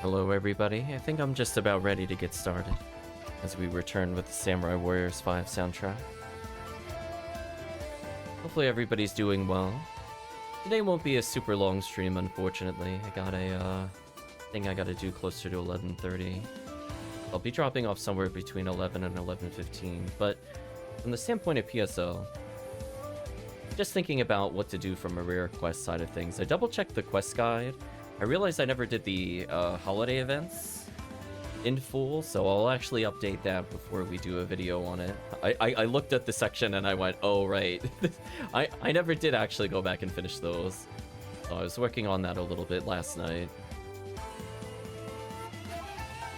Hello everybody, I think I'm just about ready to get started as we return with the Samurai Warriors 5 soundtrack. Hopefully everybody's doing well. Today won't be a super long stream, unfortunately. I got a thing I gotta do closer to 11:30. I'll be dropping off somewhere between 11 and 11:15, but from the standpoint of PSO, just thinking about what to do from a rare quest side of things, I double-checked the quest guide. I realized I never did the holiday events in full, so I'll actually update that before we do a video on it. I looked at the section and I went, oh, right. I never did actually go back and finish those. So I was working on that a little bit last night.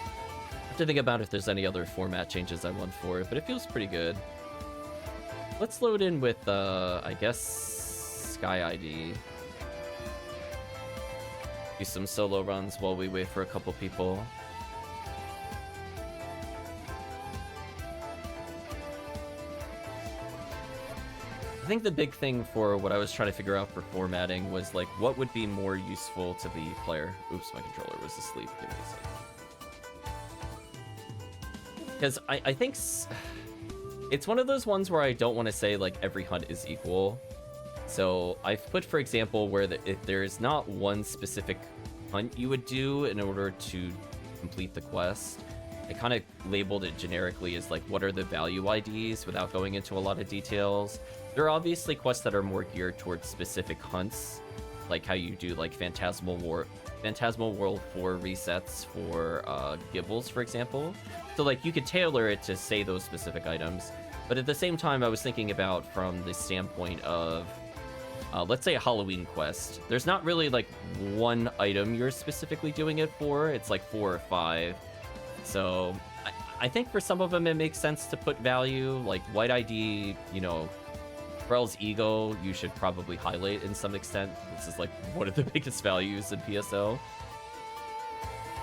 I have to think about if there's any other format changes I want for it, but it feels pretty good. Let's load in with, I guess, Sky ID. Do some solo runs while we wait for a couple people. I think the big thing for what I was trying to figure out for formatting was like what would be more useful to the player. Oops, my controller was asleep. Give me a second. Because I think it's one of those ones where I don't want to say like every hunt is equal. So I've put, for example, where if there is not one specific hunt you would do in order to complete the quest, I kind of labeled it generically as like what are the value IDs without going into a lot of details. There are obviously quests that are more geared towards specific hunts, like how you do like Phantasmal World 4 resets for Gibbles, for example. So like you could tailor it to say those specific items. But at the same time, I was thinking about from the standpoint of let's say a Halloween quest. There's not really like one item you're specifically doing it for. It's like 4 or 5. So I think for some of them it makes sense to put value. Like White ID, you know, Krell's Ego, you should probably highlight in some extent. This is like one of the biggest values in PSO.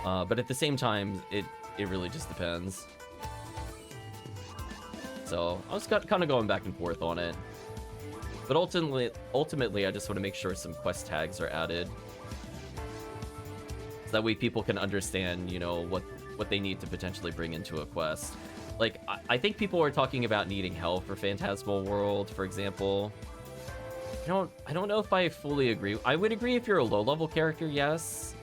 But at the same time, it really just depends. So I was kind of going back and forth on it. But ultimately, I just want to make sure some quest tags are added. So that way people can understand, you know, what they need to potentially bring into a quest. Like, I think people are talking about needing hell for Phantasmal World, for example. I don't know if I fully agree. I would agree if you're a low-level character, yes.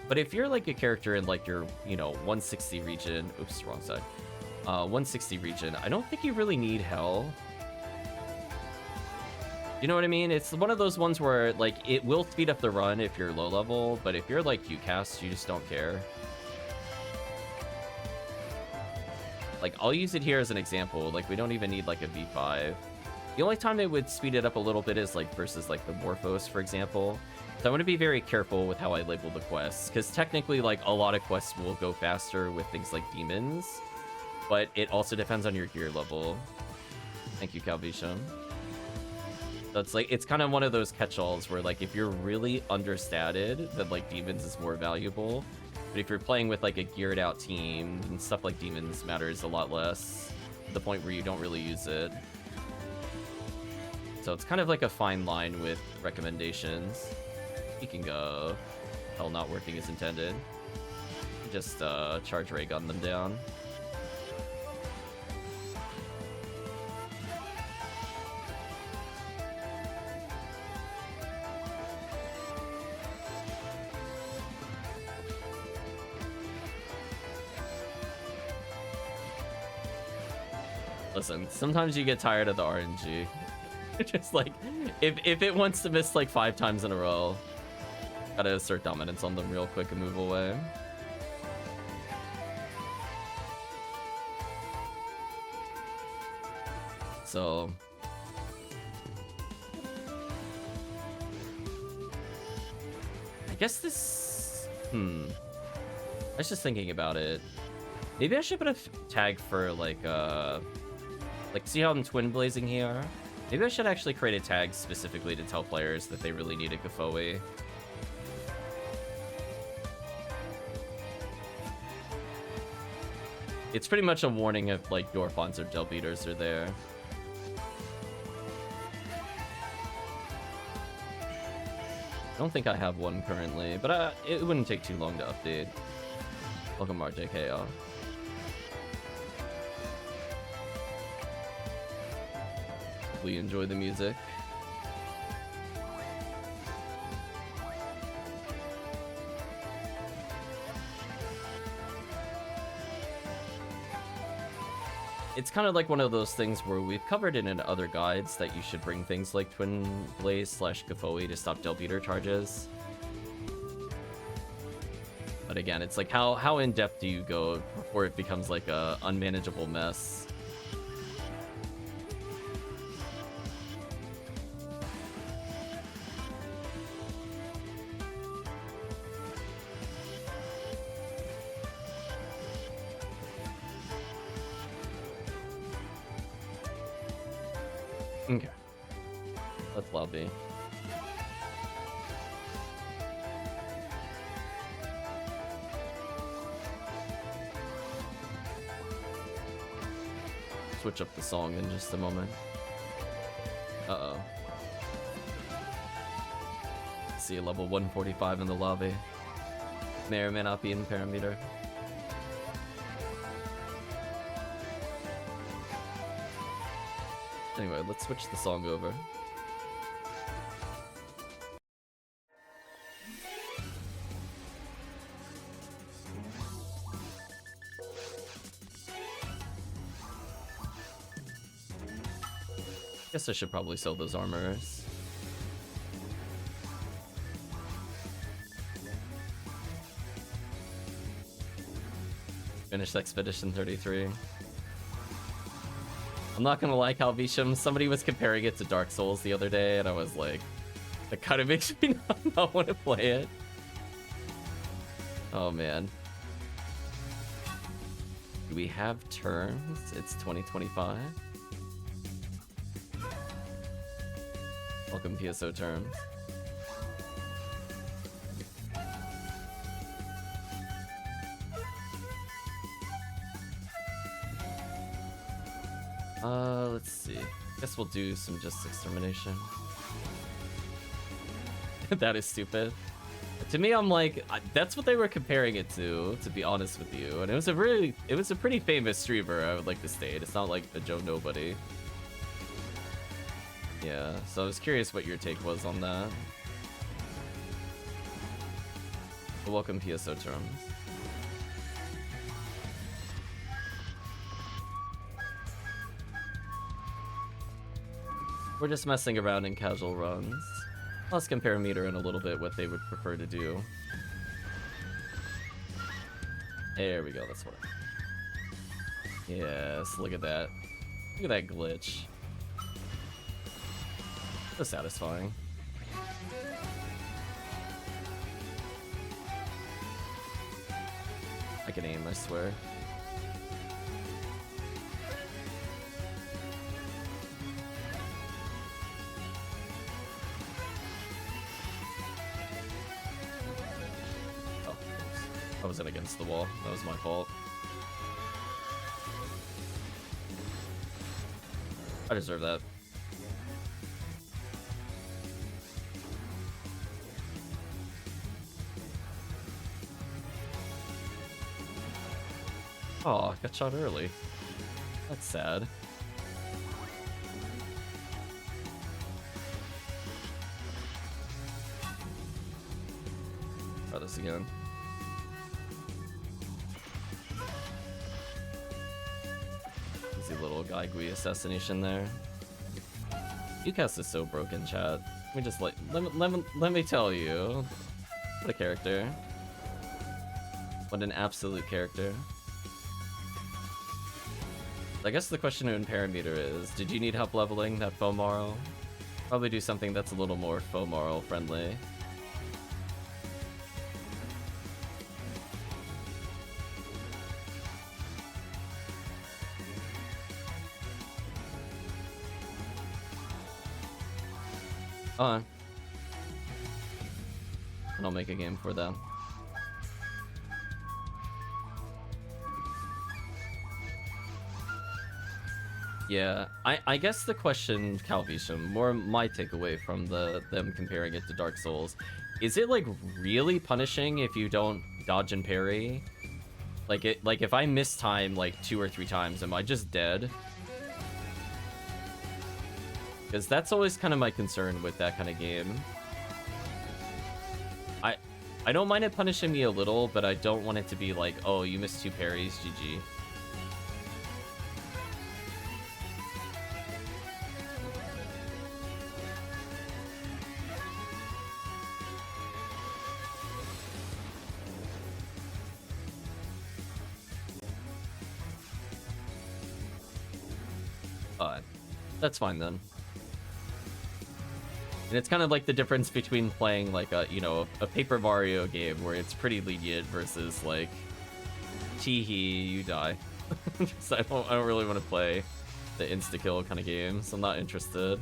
But if you're like a character in like your, you know, 160 region, oops, wrong side. 160 region, I don't think you really need hell. You know what I mean? It's one of those ones where, like, it will speed up the run if you're low level, but if you're, like, HuCast, you just don't care. Like, I'll use it here as an example. Like, we don't even need, like, a V5. The only time it would speed it up a little bit is, like, versus, like, the Morphos, for example. So I want to be very careful with how I label the quests, because technically, like, a lot of quests will go faster with things like demons, but it also depends on your gear level. Thank you, Calvisham. So it's like, it's kind of one of those catch-alls where, like, if you're really understated, then, like, Demons is more valuable. But if you're playing with, like, a geared-out team, then stuff like Demons matters a lot less, to the point where you don't really use it. So it's kind of like a fine line with recommendations. Speaking of hell not working as intended, just charge ray gun them down. Listen, sometimes you get tired of the RNG. Just like, if it wants to miss like 5 times in a row, gotta assert dominance on them real quick and move away. So I guess this, I was just thinking about it. Maybe I should put a tag for like see how I'm twin blazing here? Maybe I should actually create a tag specifically to tell players that they really need a Gafoi. It's pretty much a warning if like Dorfons or Del Beaters are there. I don't think I have one currently, but it wouldn't take too long to update. Welcome, RJKO. Hopefully you enjoy the music. It's kind of like one of those things where we've covered it in other guides that you should bring things like Twin Blaze / Kafoi to stop Del Beater charges. But again, it's like how in depth do you go before it becomes like a unmanageable mess? Okay. Let's lobby. Switch up the song in just a moment. Uh-oh. See, level 145 in the lobby. May or may not be in parameter. Anyway, let's switch the song over. Guess I should probably sell those armorers. Finish Expedition 33. I'm not gonna lie, Calvisham, somebody was comparing it to Dark Souls the other day, and I was like, that kind of makes me not want to play it. Oh man. Do we have terms? It's 2025. Welcome PSO terms. Let's see. Guess we'll do some just extermination. That is stupid. To me, I'm like, that's what they were comparing it to be honest with you. And it was a pretty famous streamer, I would like to state. It's not like a Joe Nobody. Yeah, so I was curious what your take was on that. But welcome PSO terms. We're just messing around in casual runs. Let's compare meter in a little bit what they would prefer to do. There we go, that's what. Yes, look at that. Look at that glitch. So satisfying. I can aim, I swear. Oh, I wasn't against the wall. That was my fault. I deserve that. Oh, I got shot early. That's sad. Try this again. Easy little Gaigui assassination there. HuCast is so broken, chat. Let me just let me tell you. What a character. What an absolute character. I guess the question in parameter is, did you need help leveling that Fomaro? Probably do something that's a little more Fomaro friendly. And I'll make a game for them. Yeah, I guess the question, Calvisham, more my takeaway from them comparing it to Dark Souls, is it like really punishing if you don't dodge and parry? Like if I miss time like 2 or 3 times, am I just dead? Because that's always kind of my concern with that kind of game. I don't mind it punishing me a little, but I don't want it to be like, oh, you missed 2 parries, GG. That's fine then. And it's kind of like the difference between playing like a, you know, a Paper Mario game where it's pretty lenient versus like, teehee, you die. So I don't really want to play the insta-kill kind of games. I'm not interested.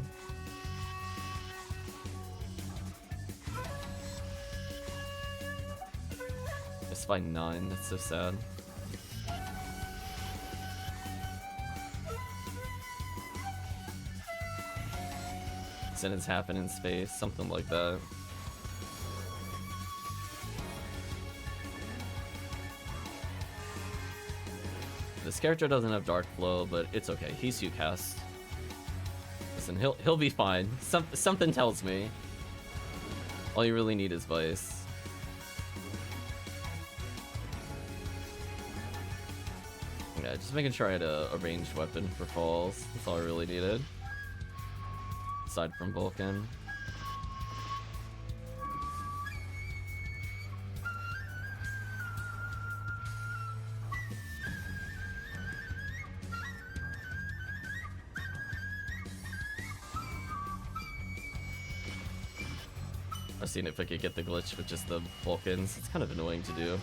Just by 9, that's so sad. Sentence happen in space, something like that. This character doesn't have Dark Flow, but it's okay. He's HuCast. Listen, he'll be fine. Something tells me. All you really need is Vice. Yeah, just making sure I had a ranged weapon for falls. That's all I really needed. Aside from Vulcan. I've seen if I could get the glitch with just the Vulcans. It's kind of annoying to do.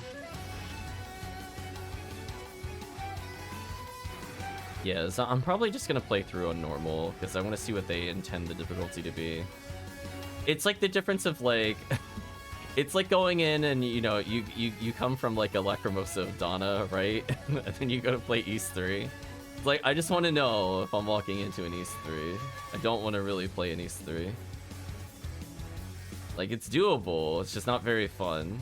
Yeah, so I'm probably just gonna play through on normal because I want to see what they intend the difficulty to be. It's like the difference of like, it's like going in and you know you come from like a Lacrimosa of Donna, right? And then you go to play East 3. It's like I just want to know if I'm walking into an East 3. I don't want to really play an East 3. Like it's doable, it's just not very fun.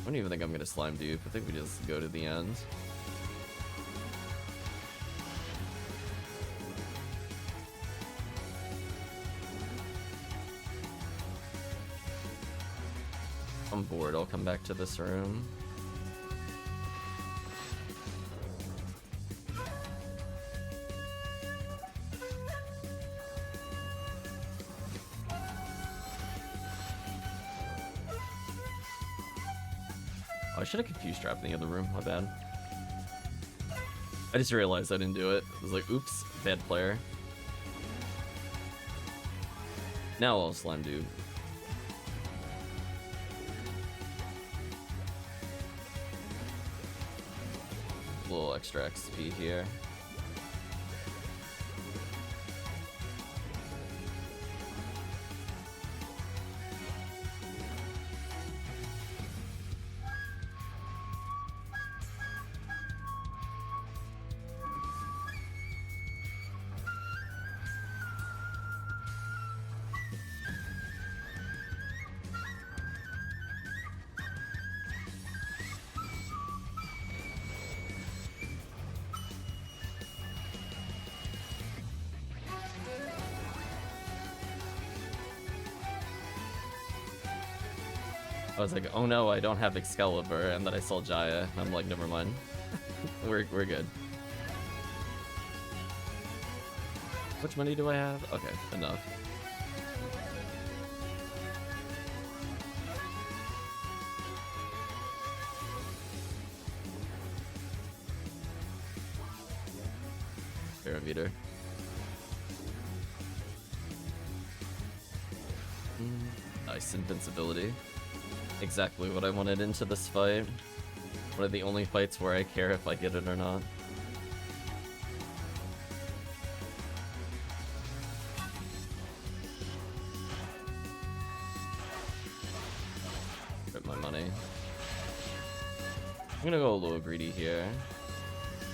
I don't even think I'm gonna slime dupe. I think we just go to the end. I'm bored, I'll come back to this room. Oh, I should have confused trap in the other room, my bad. I just realized I didn't do it. I was like, oops, bad player. Now I'll slime dupe. A little extra XP here. I was like, oh no, I don't have Excalibur, and then I saw Jaya, and I'm like, never mind. we're good. Which money do I have? Okay, enough. Parameter. Nice invincibility. Exactly what I wanted into this fight. One of the only fights where I care if I get it or not. Rip my money. I'm gonna go a little greedy here.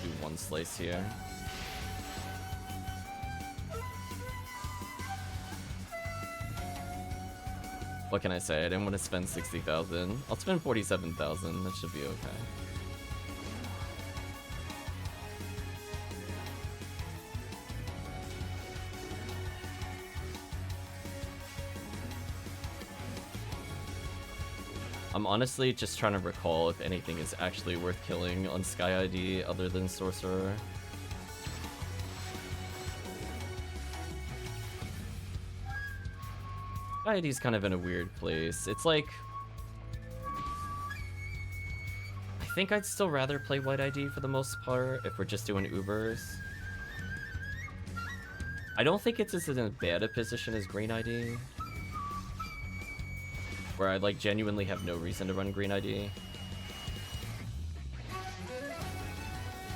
Do one slice here. What can I say? I didn't want to spend 60,000. I'll spend 47,000. That should be okay. I'm honestly just trying to recall if anything is actually worth killing on Sky ID other than Sorcerer. Sky ID's kind of in a weird place. It's like... I think I'd still rather play White ID for the most part if we're just doing Ubers. I don't think it's as in as bad a position as Green ID, where I like genuinely have no reason to run Green ID.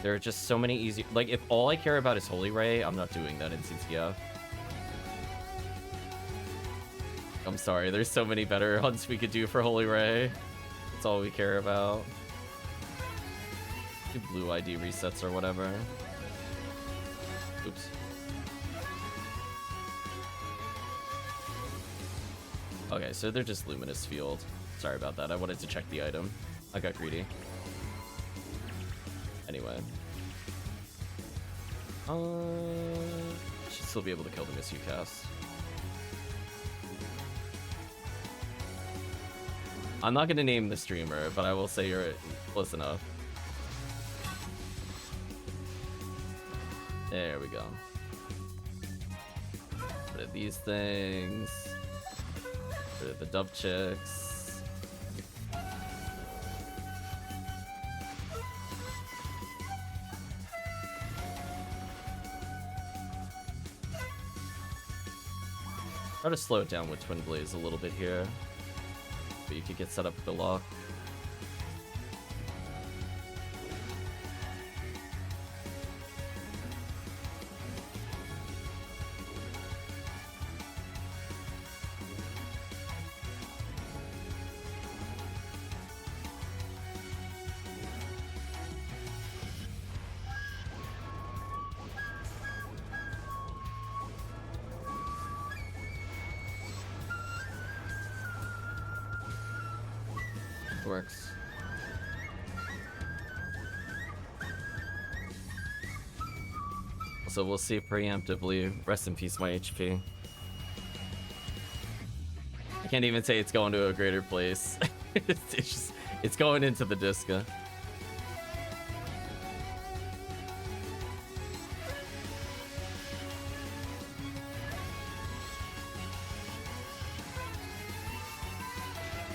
There are just so many easy... Like, if all I care about is Holy Ray, I'm not doing that in CTF. I'm sorry, there's so many better hunts we could do for Holy Ray. That's all we care about. Do blue ID resets or whatever. Oops. Okay, so they're just Luminous Field. Sorry about that, I wanted to check the item. I got greedy. Anyway. Should still be able to kill the Misc HuCast. I'm not gonna name the streamer, but I will say you're close enough. There we go. Rid of these things. Rid of the dub chicks. Try to slow it down with Twin Blaze a little bit here. But you could get set up with the lock. Works. So we'll see preemptively. Rest in peace, my HP. I can't even say it's going to a greater place. it's going into the Disca.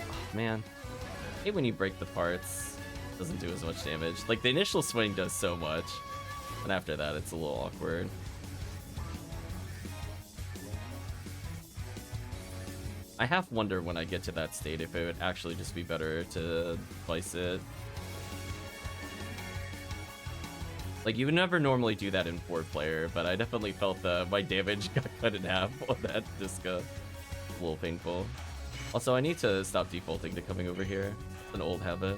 Oh, man. I hate when you break the parts. It doesn't do as much damage. Like, the initial swing does so much, and after that, it's a little awkward. I half wonder when I get to that state if it would actually just be better to slice it. Like, you would never normally do that in 4-player, but I definitely felt my damage got cut in half on that Disca. A little painful. Also, I need to stop defaulting to coming over here. It's an old habit.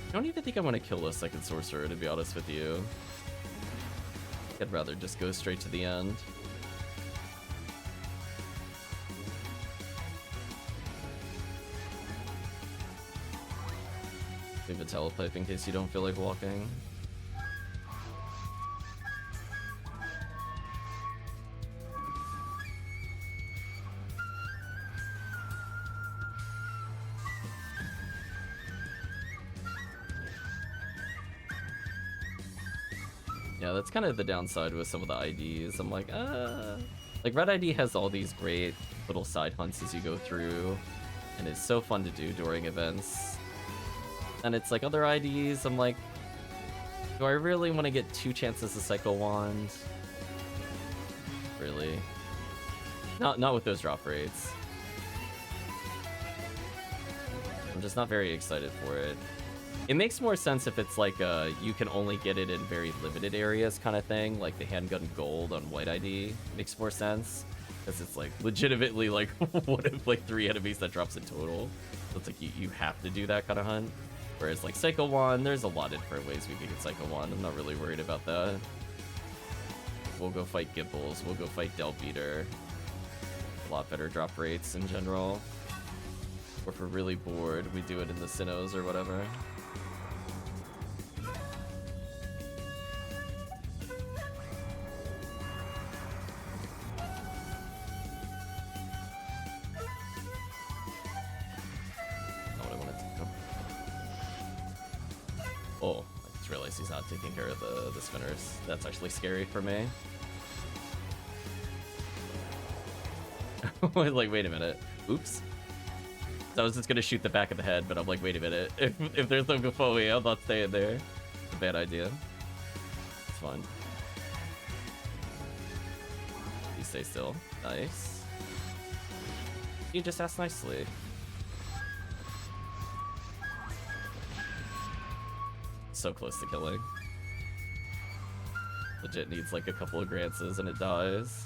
I don't even think I want to kill a second sorcerer, to be honest with you. I'd rather just go straight to the end. Leave a telepipe in case you don't feel like walking. Yeah, that's kind of the downside with some of the IDs. I'm like, like Red ID has all these great little side hunts as you go through, and it's so fun to do during events. And it's like other IDs, I'm like, do I really want to get 2 chances to cycle wand? Really? Not with those drop rates. I'm just not very excited for it. It makes more sense if it's like you can only get it in very limited areas kind of thing, like the handgun gold on White ID makes more sense, because it's like legitimately like one of like 3 enemies that drops in total. So it's like you have to do that kind of hunt. Whereas like Psycho 1, there's a lot of different ways we can get Psycho 1. I'm not really worried about that. We'll go fight Gimples, we'll go fight Del Beater. A lot better drop rates in general. Or if we're really bored, we do it in the Sinnohs or whatever. Oh, I just realized he's not taking care of the spinners. That's actually scary for me. Like, wait a minute. Oops. So I was just gonna shoot the back of the head, but I'm like, wait a minute. If there's no Gafoi, I'm not staying there. It's a bad idea. It's fun. You stay still. Nice. You just asked nicely. So close to killing. Legit needs like a couple of glances and it dies.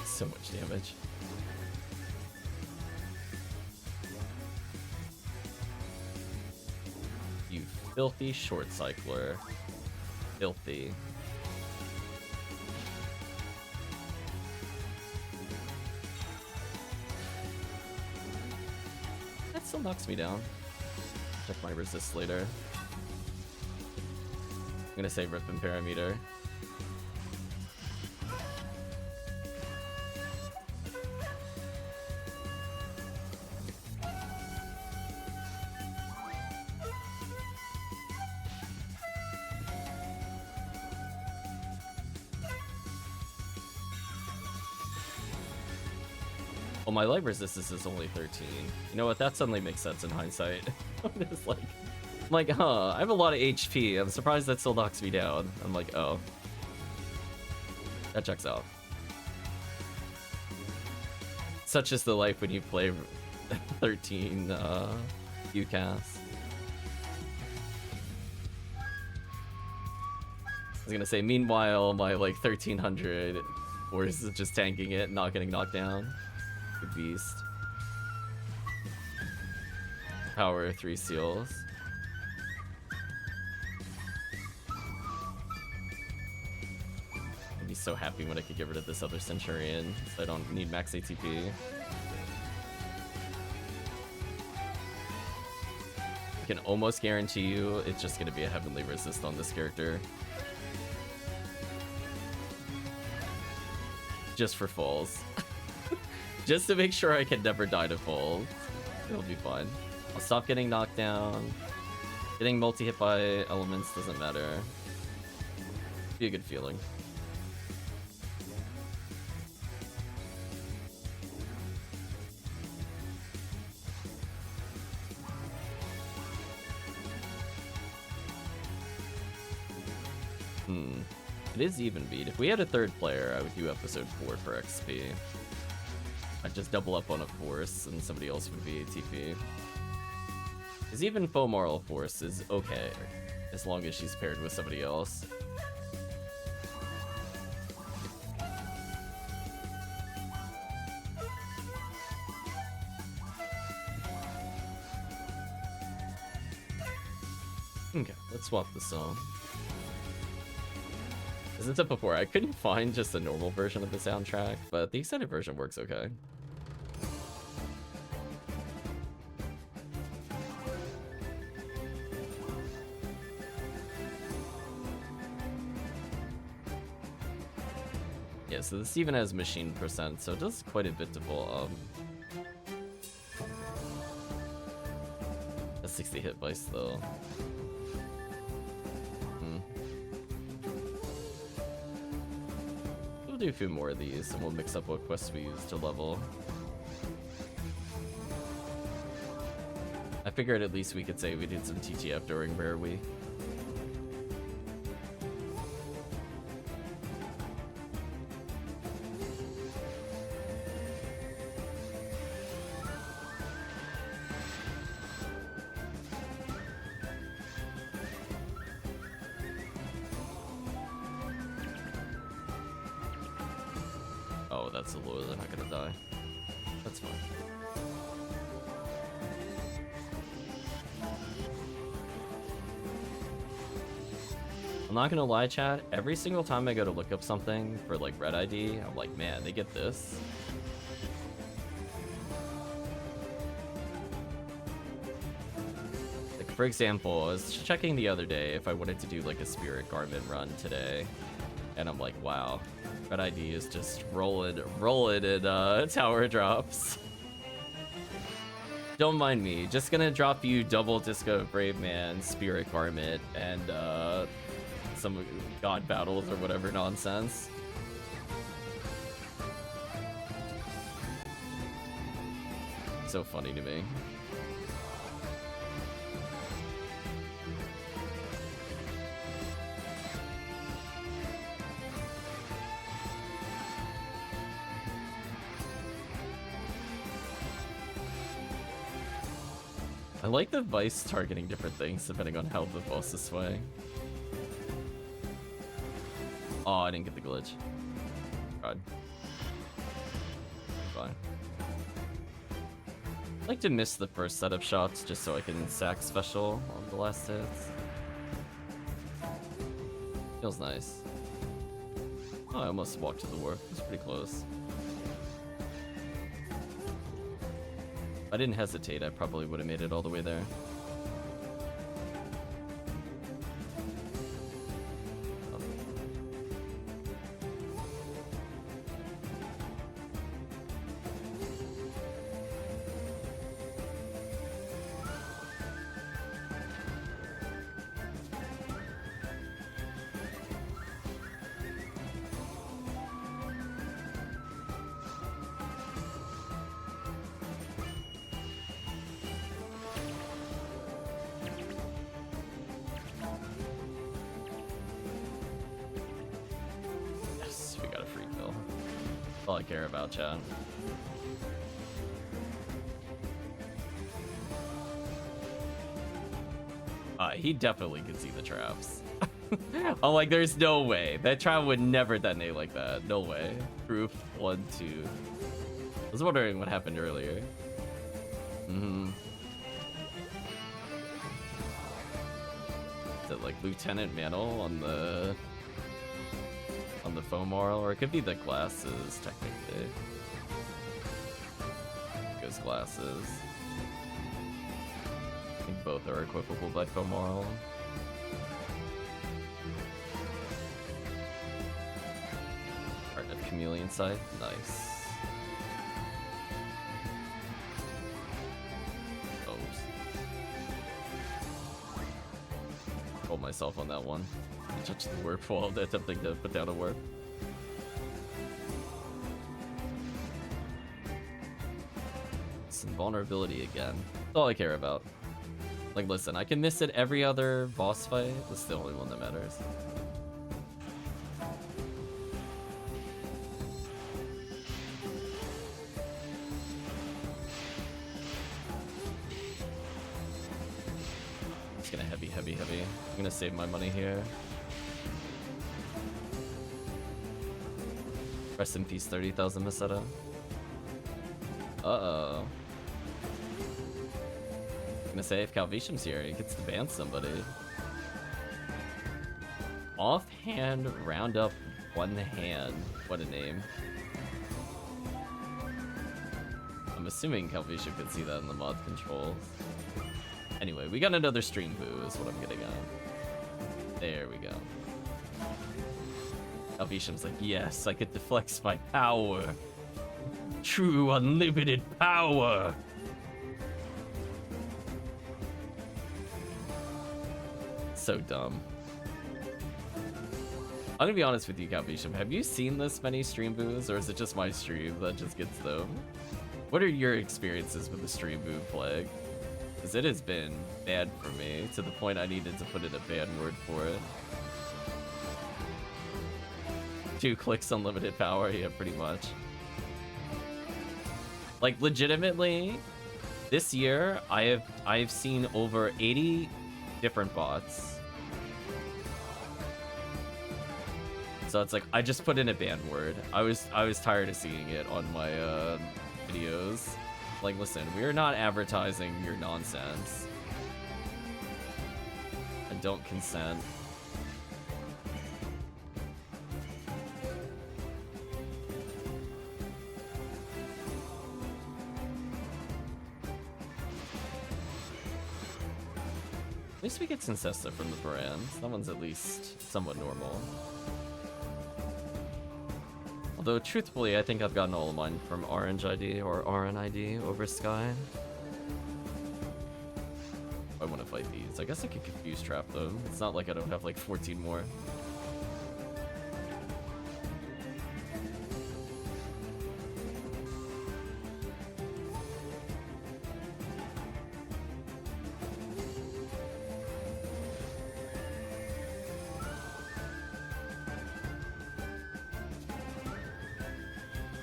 So much damage. You filthy short cycler. Filthy. That still knocks me down. Check my resist later. I'm gonna say rip and parameter. Well, my light resistance is only 13. You know what? That suddenly makes sense in hindsight. I'm just like, I have a lot of HP. I'm surprised that still knocks me down. I'm like, oh. That checks out. Such is the life when you play 13 HuCast. I was gonna say, meanwhile, my like 1300 force is just tanking it, not getting knocked down. Good beast. Power 3 seals. I'd be so happy when I could get rid of this other Centurion, so I don't need max ATP. I can almost guarantee you it's just gonna be a heavenly resist on this character. Just for falls. Just to make sure I can never die to falls. It'll be fine. I'll stop getting knocked down. Getting multi-hit by elements doesn't matter. Be a good feeling. It is even beat. If we had a third player, I would do episode 4 for XP. I'd just double up on a force and somebody else would be ATP. Because even Faux Moral Force is okay, as long as she's paired with somebody else. Okay, let's swap this on. As I said before, I couldn't find just a normal version of the soundtrack, but the extended version works okay. Yeah, so this even has machine percent, so it does quite a bit to pull up. A 60 hit Vice though. We'll do a few more of these and we'll mix up what quests we use to level. I figured at least we could say we did some TTF during Rare Week. Oh, that's a lure, they're not gonna die. That's fine. I'm not gonna lie, chat, every single time I go to look up something for like Red ID, I'm like, man, they get this. Like, for example, I was checking the other day if I wanted to do like a Spirit Garment run today, and I'm like, wow, Red ID is just rolling in tower drops. Don't mind me, just gonna drop you double Disco Brave Man, Spirit Garment, and some god battles or whatever nonsense. So funny to me. I like the Vice targeting different things depending on how the boss is swaying. Oh, I didn't get the glitch. God. Fine. I like to miss the first set of shots just so I can sack special on the last hits. Feels nice. Oh, I almost walked to the warp. It was pretty close. If I didn't hesitate, I probably would have made it all the way there. All I care about, chat. He definitely could see the traps. I'm like, there's no way. That trap would never detonate like that. No way. Proof 1, 2. I was wondering what happened earlier. Is it like Lieutenant Mantle on the foam oral, or it could be the glasses technically. Goes glasses. I think both are equipable by foam oral. Art of Chameleon Sight, nice. Oops. Hold myself on that one. I touched the warp while attempting to put down a warp. Some vulnerability again. That's all I care about. Like, listen, I can miss it every other boss fight. This is the only one that matters. Just gonna heavy. I'm gonna save my money here. Rest in peace, 30,000 Meseta. Uh-oh. I'm gonna say if Calvishem's here, he gets to ban somebody. Offhand, round up one hand. What a name. I'm assuming Calvishem could see that in the mod controls. Anyway, we got another stream boo is what I'm getting at. There we go. Calvishem's like, yes, I get to flex my power. True unlimited power. so dumb. I'm gonna be honest with you, Count Bishop. Have you seen this many stream boos, or is it just my stream that just gets them? What are your experiences with the stream boo plague? Because it has been bad for me, to the point I needed to put in a ban word for it. 2 clicks, unlimited power, yeah, pretty much. Like, legitimately, this year, I've seen over 80 different bots. So it's like, I just put in a ban word. I was tired of seeing it on my videos. Like, listen, we are not advertising your nonsense. I don't consent. At least we get Cincesta from the brands. That one's at least somewhat normal. Although, truthfully, I think I've gotten all of mine from Orange ID or RNID over Sky. I want to fight these. I guess I could confuse trap them. It's not like I don't have like 14 more.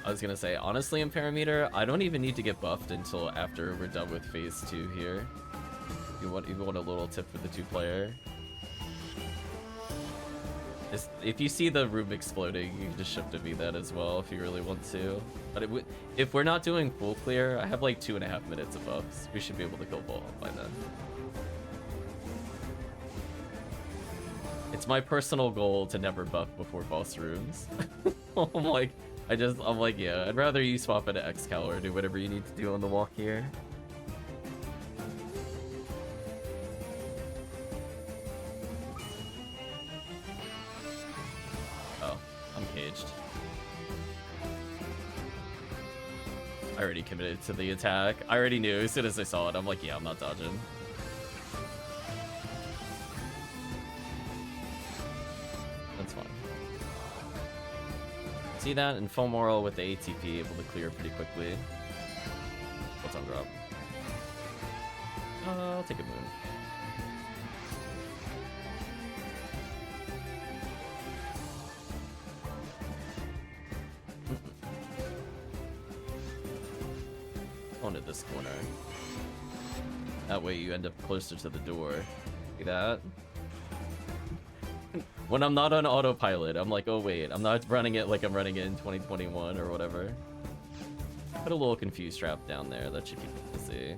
I was gonna say, honestly, in Parameter, I don't even need to get buffed until after we're done with phase 2 here. You want a little tip for the 2-player. If you see the room exploding, you can just shift to me that as well if you really want to. But if we're not doing full clear, I have like 2.5 minutes of buffs. We should be able to kill ball by then. It's my personal goal to never buff before boss rooms. I'm like, yeah, I'd rather you swap into Excal or do whatever you need to do on the walk here. Oh, I'm caged. I already committed to the attack. I already knew as soon as I saw it. I'm like, yeah, I'm not dodging. That's fine. See that? And Fomoral with the ATP able to clear pretty quickly. What's on drop? I'll take a moon. Onto this corner. That way you end up closer to the door. See that? When I'm not on autopilot, I'm like, oh wait, I'm not running it like I'm running it in 2021 or whatever. Put a little confused trap down there, that should keep it busy.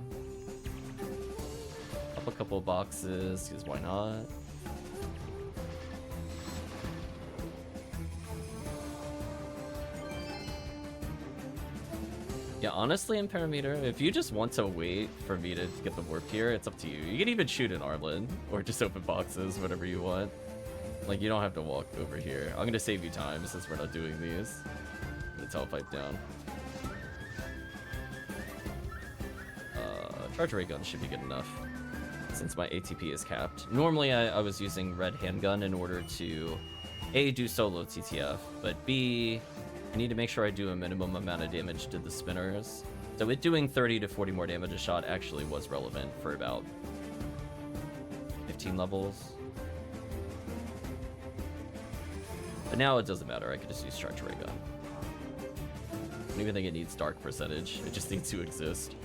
Up a couple boxes, because why not? Yeah, honestly, in Parameter, if you just want to wait for me to get the warp here, it's up to you. You can even shoot an Arlen, or just open boxes, whatever you want. Like, you don't have to walk over here. I'm gonna save you time since we're not doing these. The telepipe down. Charge ray gun should be good enough since my ATP is capped. Normally, I was using red handgun in order to A, do solo TTF, but B, I need to make sure I do a minimum amount of damage to the spinners. So it doing 30 to 40 more damage a shot actually was relevant for about 15 levels. But now it doesn't matter, I can just use charge ray gun. I don't even think it needs dark percentage, it just needs to exist.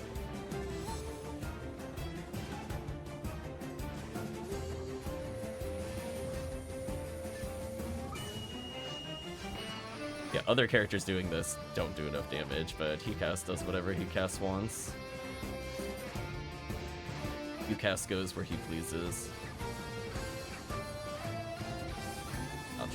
Yeah, other characters doing this don't do enough damage, but HuCast does whatever HuCast wants. HuCast goes where he pleases. Ouch.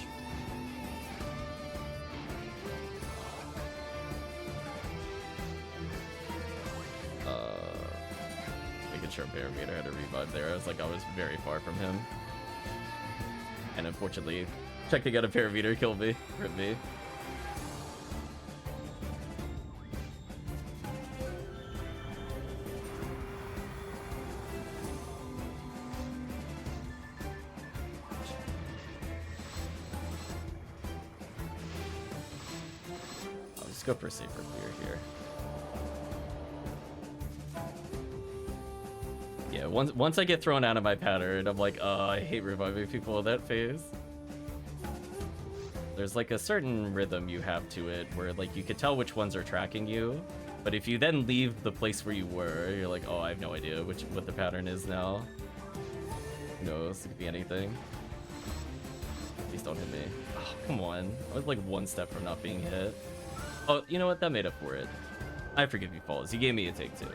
Making sure Parameter had a revive there. I was like, I was very far from him. And unfortunately, checking out a Parameter killed me. Rip me. go for safer clear here. Yeah, once I get thrown out of my pattern, I'm like, oh, I hate reviving people in that phase. There's like a certain rhythm you have to it where like you could tell which ones are tracking you, but if you then leave the place where you were, you're like, oh, I have no idea what the pattern is now. Who knows? It could be anything. Please don't hit me. Oh, come on. I was like one step from not being hit. Oh, you know what? That made up for it. I forgive you, Falls. You gave me a take two.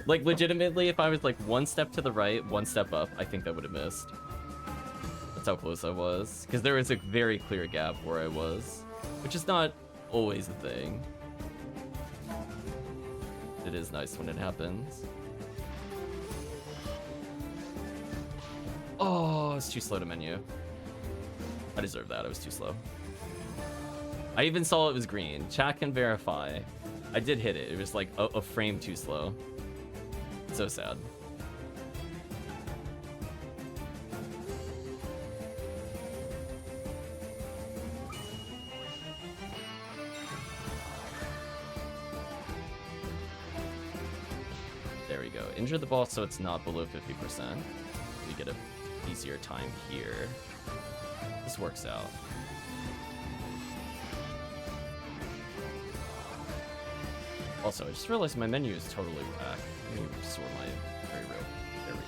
Like, legitimately, if I was like one step to the right, one step up, I think that would have missed. That's how close I was. Because there was a very clear gap where I was, which is not always a thing. It is nice when it happens. Oh, it's too slow to menu. I deserve that. I was too slow. I even saw it was green. Chat can verify. I did hit it. It was like a frame too slow. So sad. There we go. Injure the ball so it's not below 50%. We get a easier time here. This works out. Also, I just realized my menu is totally whack. Let me restore my very real. There we go.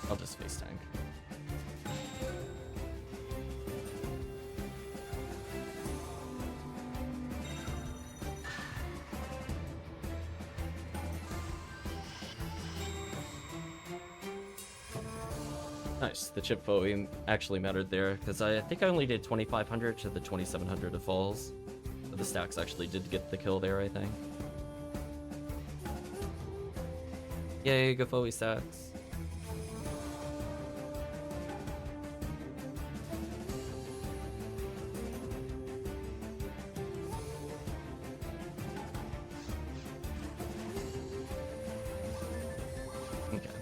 I'll just face tank. Nice. The chip foe actually mattered there, because I think I only did 2,500 to the 2,700 of falls. But the stacks actually did get the kill there, I think. Yay, go foe stacks.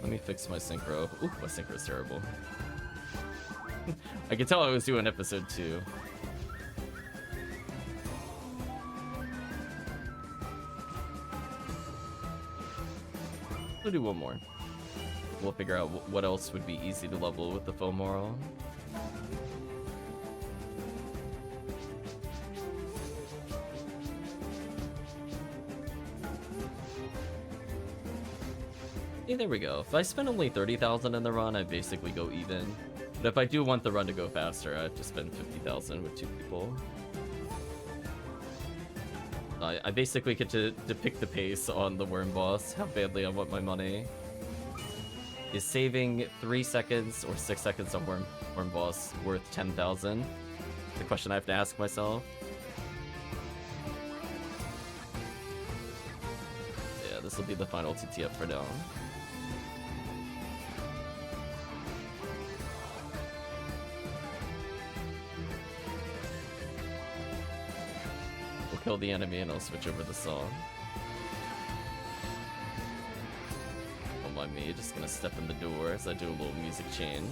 Let me fix my synchro. Ooh, my synchro's terrible. I could tell I was doing episode 2. We'll do one more. We'll figure out what else would be easy to level with the foe moral. Yeah, there we go. If I spend only 30,000 in the run, I basically go even. But if I do want the run to go faster, I have to spend 50,000 with 2 people. I basically get to pick the pace on the worm boss, how badly I want my money. Is saving 3 seconds or 6 seconds on worm boss worth 10,000? The question I have to ask myself. Yeah, this will be the final TTF for now. Kill the enemy and I'll switch over the song. Don't mind me, just gonna step in the door as I do a little music change.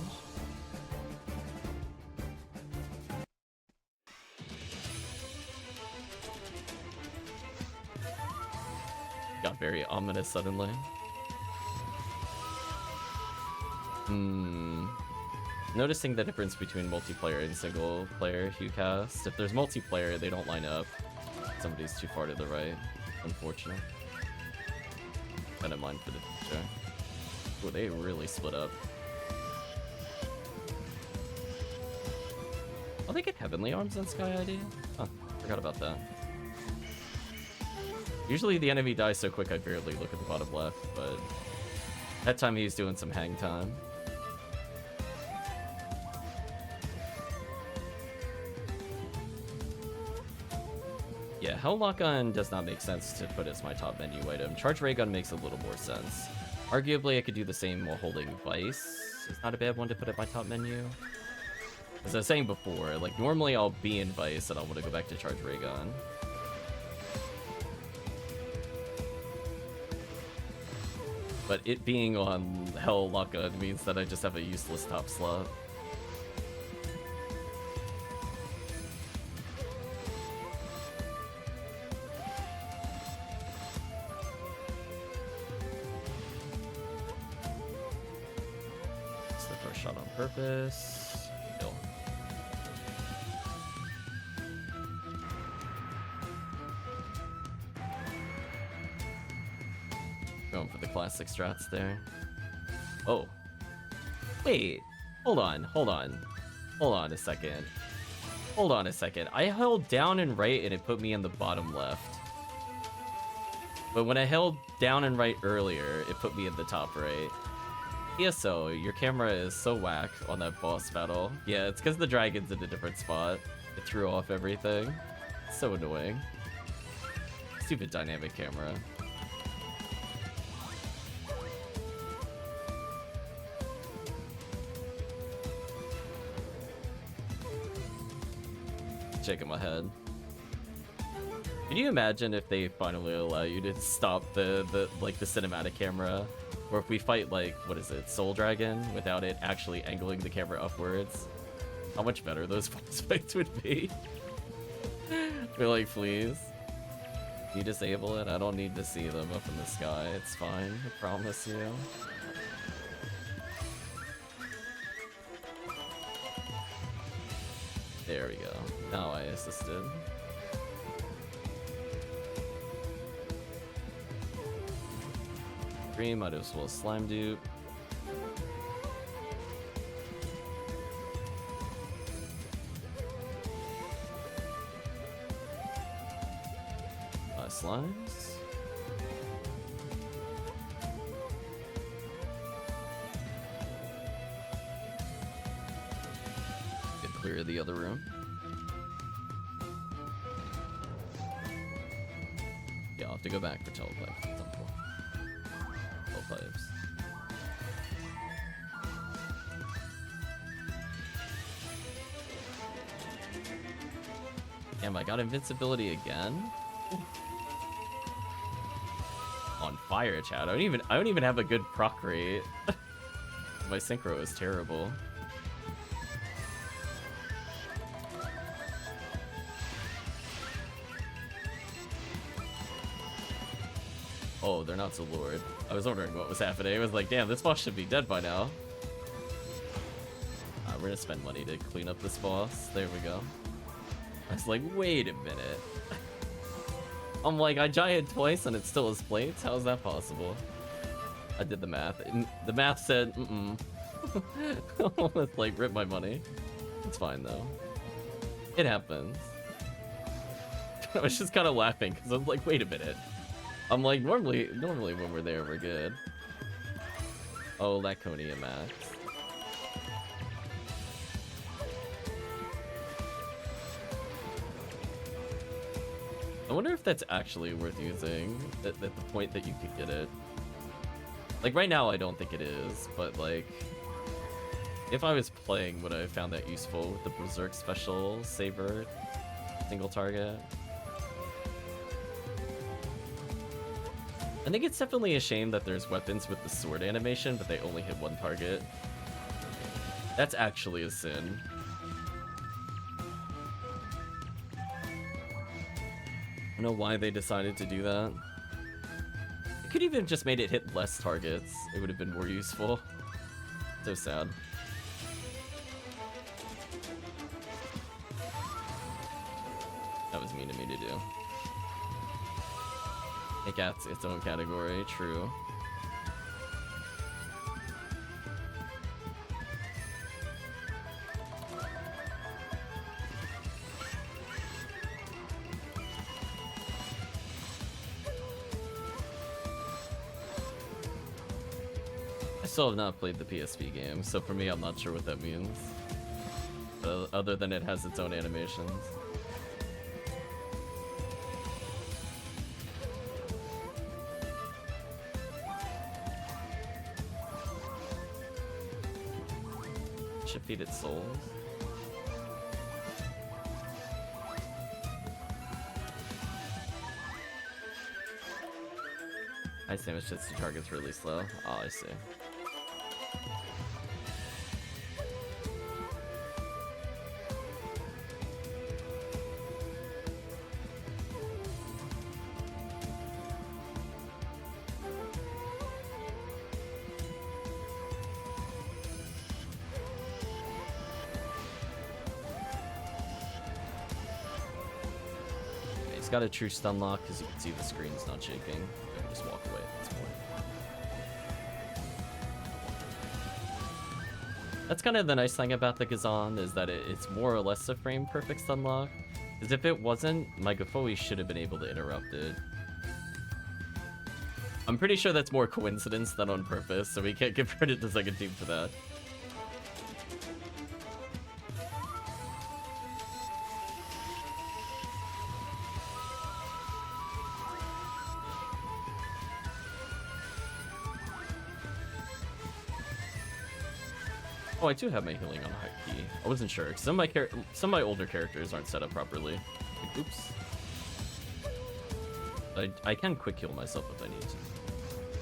Got very ominous suddenly. Noticing the difference between multiplayer and single player HuCast. If there's multiplayer, they don't line up. Somebody's too far to the right. Unfortunate. I don't mind for the future. Oh, they really split up. Oh, they get Heavenly Arms on Sky ID? Huh, forgot about that. Usually the enemy dies so quick I barely look at the bottom left, but that time he was doing some hang time. Yeah, Hell Lock Gun does not make sense to put as my top menu item. Charge Ray Gun makes a little more sense. Arguably, I could do the same while holding Vice. It's not a bad one to put at my top menu. As I was saying before, like, normally I'll be in Vice and I'll want to go back to Charge Ray Gun. But it being on Hell Laka means that I just have a useless top slot. It's the first shot on purpose. Kill. Going for the classic strats there. Oh. Wait. Hold on. Hold on. Hold on a second. Hold on a second. I held down and right and it put me in the bottom left. But when I held down and right earlier, it put me in the top right. PSO, your camera is so whack on that boss battle. Yeah, it's because the dragon's in a different spot. It threw off everything. So annoying. Stupid dynamic camera. Shaking my head. Can you imagine if they finally allow you to stop the cinematic camera? Or if we fight like, what is it, Soul Dragon, without it actually angling the camera upwards? How much better those boss fights would be? We're like, please. You disable it? I don't need to see them up in the sky. It's fine, I promise you. There we go. Now I assisted. Green, might as well slime dupe. Slimes. Get clear of the other room. Yeah, I'll have to go back for telepipes at some point. Telepipes. Damn, I got invincibility again? On fire, chat. I don't even have a good proc rate. My synchro is terrible. Oh, they're not so lured. I was wondering what was happening. I was like, damn, this boss should be dead by now. We're gonna spend money to clean up this boss. There we go. I was like, wait a minute. I'm like, I giant twice and it still has plates? How is that possible? I did the math. The math said, Almost like rip my money. It's fine though. It happens. I was just kind of laughing because I was like, wait a minute. I'm like, normally when we're there, we're good. Oh, Laconia Max. I wonder if that's actually worth using at the point that you could get it. Like right now, I don't think it is, but like, if I was playing, would I have found that useful with the Berserk special saber single target? I think it's definitely a shame that there's weapons with the sword animation, but they only hit one target. That's actually a sin. I don't know why they decided to do that. It could even just made it hit less targets. It would have been more useful. So sad. That was mean of me to do. It got its own category, true. I still have not played the PSP game, so for me, I'm not sure what that means. Other than it has its own animations. Defeated souls. Ice damage hits the target's really slow. Oh, I see. He's got a true stun lock because you can see the screen's not shaking. You can just walk away at this point. That's kind of the nice thing about the Gazan, is that it's more or less a frame perfect stun lock. Because if it wasn't, my Gafoi should have been able to interrupt it. I'm pretty sure that's more coincidence than on purpose, so we can't give credit to second team for that. Oh, I do have my healing on high key. I wasn't sure. Some of my older characters aren't set up properly. Like, oops. I can quick heal myself if I need to,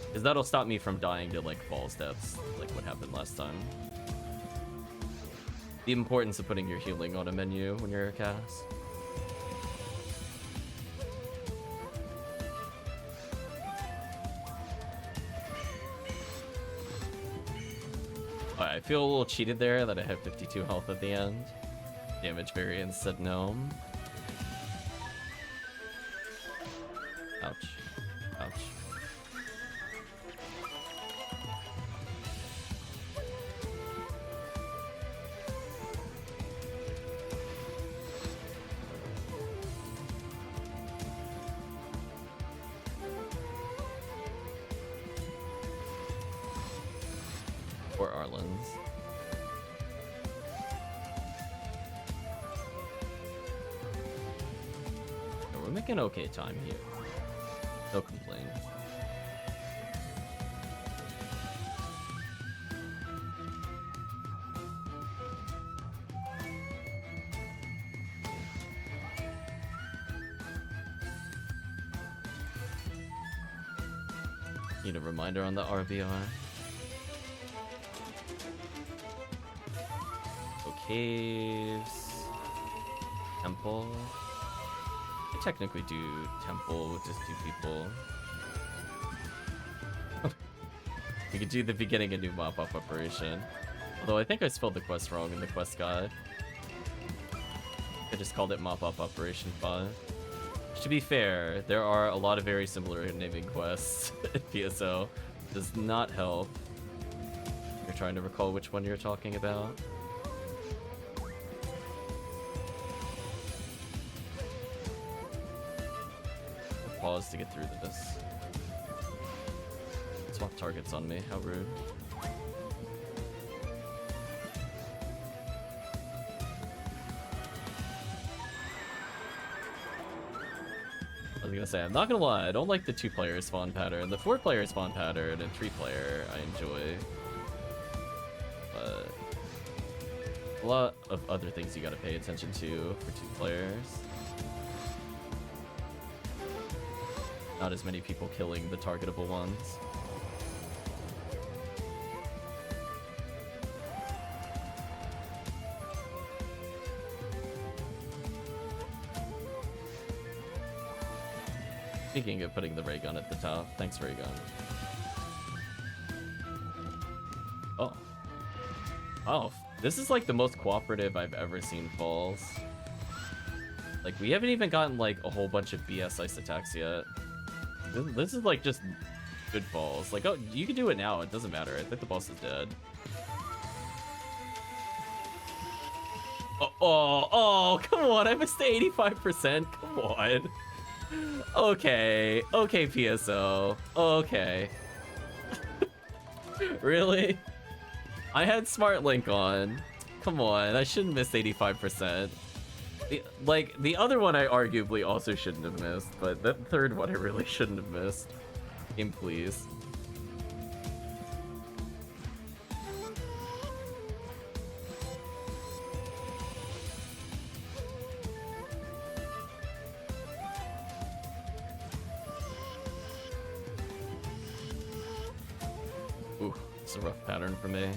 because that'll stop me from dying to like fall steps, like what happened last time. The importance of putting your healing on a menu when you're a cast. I feel a little cheated there that I have 52 health at the end. Damage variance said gnome. Ouch. Ouch. Or Arlen's. We're making okay time here. No complaints. Need a reminder on the RBR. Caves, temple. I technically do temple with just 2 people. We could do the beginning a new mop-up operation. Although I think I spelled the quest wrong in the quest guide. I just called it mop-up operation 5. To be fair, there are a lot of very similar naming quests in PSO. Does not help. You're trying to recall which one you're talking about. Pause to get through this. Swap targets on me, how rude. I was gonna say, I'm not gonna lie, I don't like the 2-player spawn pattern. The 4-player spawn pattern and 3-player I enjoy. But a lot of other things you gotta pay attention to for 2 players. Not as many people killing the targetable ones. Speaking of putting the ray gun at the top, thanks ray gun. Oh. Oh, this is like the most cooperative I've ever seen falls. Like, we haven't even gotten like a whole bunch of BS ice attacks yet. This is like just good falls. Like, oh, you can do it now. It doesn't matter. I think the boss is dead. Oh, come on. I missed the 85%. Come on. Okay, PSO. Okay. Really? I had Smart Link on. Come on. I shouldn't miss 85%. Like, the other one I arguably also shouldn't have missed, but that third one I really shouldn't have missed. Game, please. It's a rough pattern for me.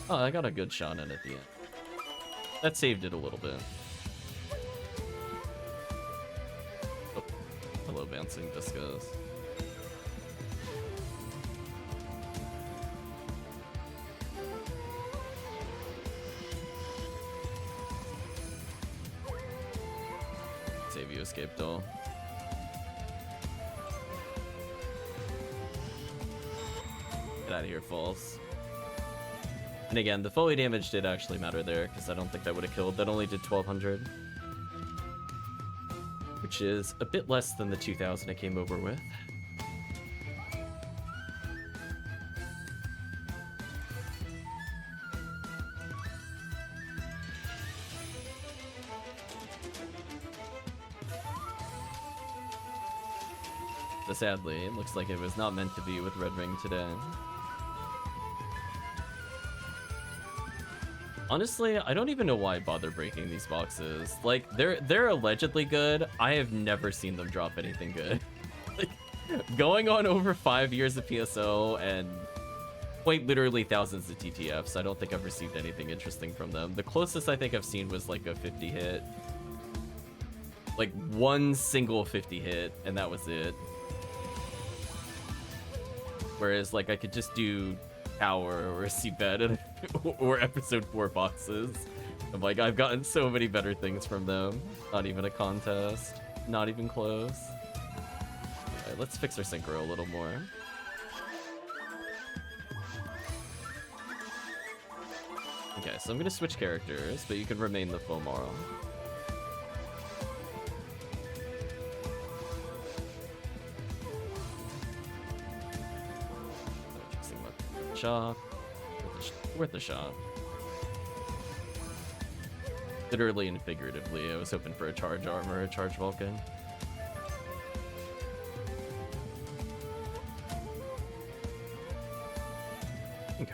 Oh, I got a good shot in at the end. That saved it a little bit. Oh, hello, bouncing discos. Save you, escape though. Get out of here, false. And again, the fully damage did actually matter there, because I don't think that would have killed. That only did 1200. Which is a bit less than the 2000 I came over with. So sadly, it looks like it was not meant to be with Red Ring today. Honestly, I don't even know why I bother breaking these boxes. Like, they're allegedly good. I have never seen them drop anything good. Like, going on over 5 years of PSO and quite literally thousands of TTFs, I don't think I've received anything interesting from them. The closest I think I've seen was like a 50 hit. Like one single 50 hit, and that was it. Whereas, like, I could just do Tower or Seabed or Episode 4 boxes. I'm like, I've gotten so many better things from them. Not even a contest. Not even close. Alright, let's fix our synchro a little more. Okay, so I'm gonna switch characters, but you can remain the Fomaro. Shot. Worth a shot. Literally and figuratively, I was hoping for a charge armor or a charge Vulcan. Okay.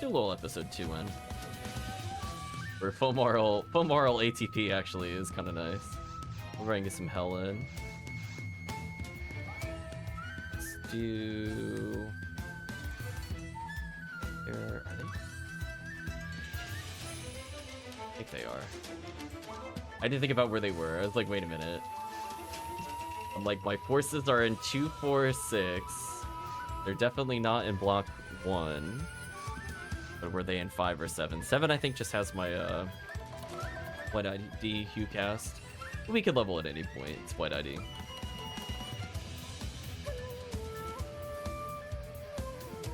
Do a little episode 2 in. Where Fomarl ATP actually is kind of nice. We're going to get some hell in. Let's do... Are they? I think they are. I didn't think about where they were. I was like, wait a minute. I'm like, my forces are in 2, 4, 6. They're definitely not in block 1. But were they in 5 or 7? 7, I think, just has my white ID HuCast. We could level at any point. It's white ID.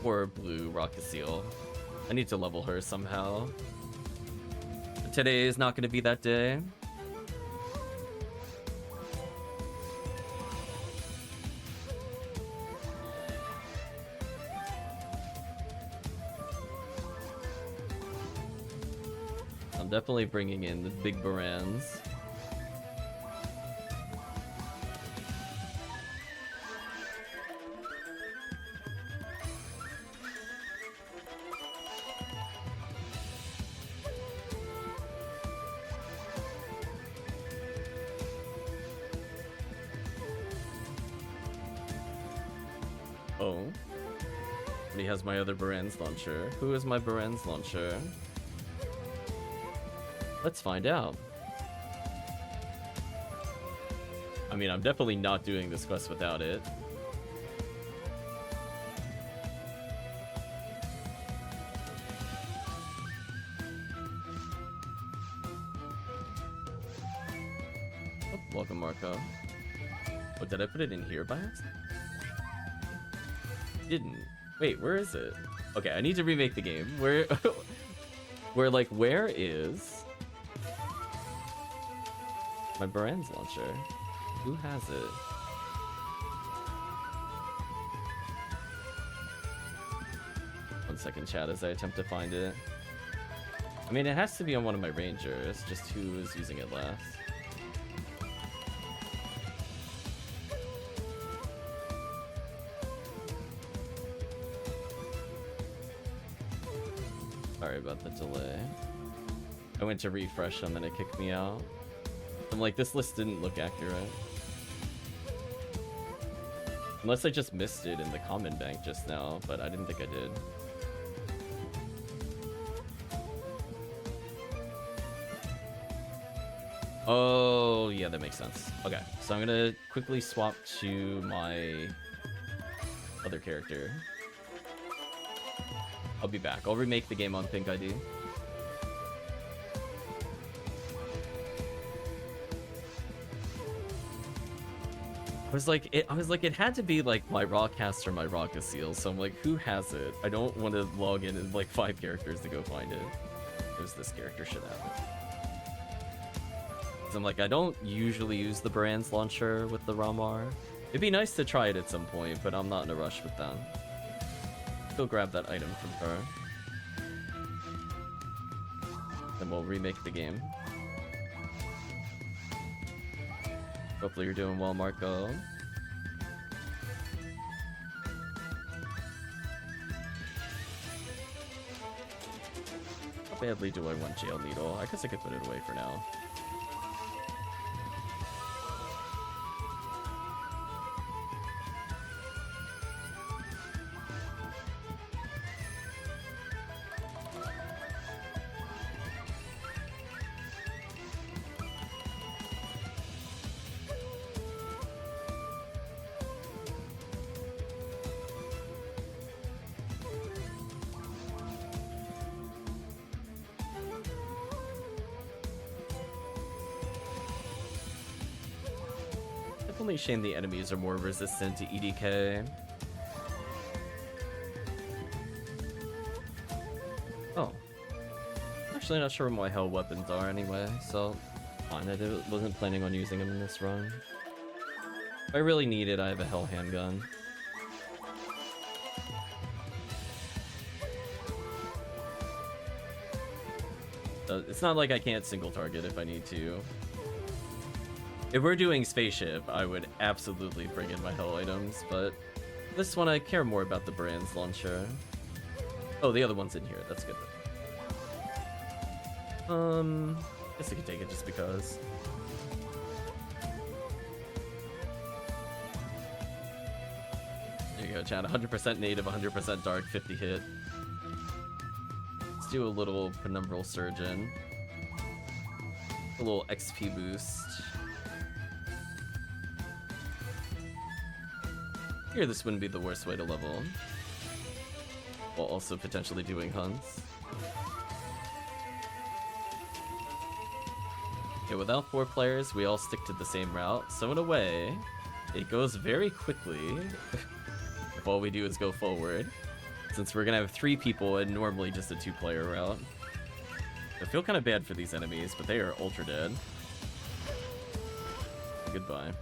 Or blue RaCaseal. I need to level her somehow. But today is not going to be that day. I'm definitely bringing in the big Barans. Oh. But he has my other Baran's launcher. Who is my Baran's launcher? Let's find out. I mean, I'm definitely not doing this quest without it. Oh, welcome, Marco. Oh, did I put it in here by accident? Didn't. Wait, where is it? Okay, I need to remake the game. Where is my Baran's launcher? Who has it? One second, chat, as I attempt to find it. I mean, it has to be on one of my rangers, just who is using it last. Sorry about the delay. I went to refresh and then it kicked me out. I'm like, this list didn't look accurate. Unless I just missed it in the comment bank just now, but I didn't think I did. Oh, yeah, that makes sense. Okay, so I'm gonna quickly swap to my other character. I'll be back. I'll remake the game on Pink ID. I was like, it had to be like my RaCaseal or my RaCaseal, so I'm like, who has it? I don't want to log in and like 5 characters to go find it. There's this character, should have it. So I'm like, I don't usually use the brands launcher with the Ramar. It'd be nice to try it at some point, but I'm not in a rush with that. Go grab that item from her. Then we'll remake the game. Hopefully you're doing well, Marco. How badly do I want Jail Needle? I guess I could put it away for now. Definitely shame the enemies are more resistant to EDK. Oh. Actually not sure what my hell weapons are anyway, so fine. I wasn't planning on using them in this run. If I really need it, I have a hell handgun. It's not like I can't single target if I need to. If we're doing spaceship, I would absolutely bring in my hell items, but this one I care more about the brands launcher. Oh, the other one's in here. That's good. Guess I could take it just because. There you go, chat. 100% native, 100% dark, 50 hit. Let's do a little penumbral surgeon. A little XP boost. Here, this wouldn't be the worst way to level, while also potentially doing hunts. Okay, without 4 players, we all stick to the same route, so in a way, it goes very quickly if all we do is go forward, since we're gonna have 3 people and normally just a 2-player route. I feel kind of bad for these enemies, but they are ultra dead. Goodbye.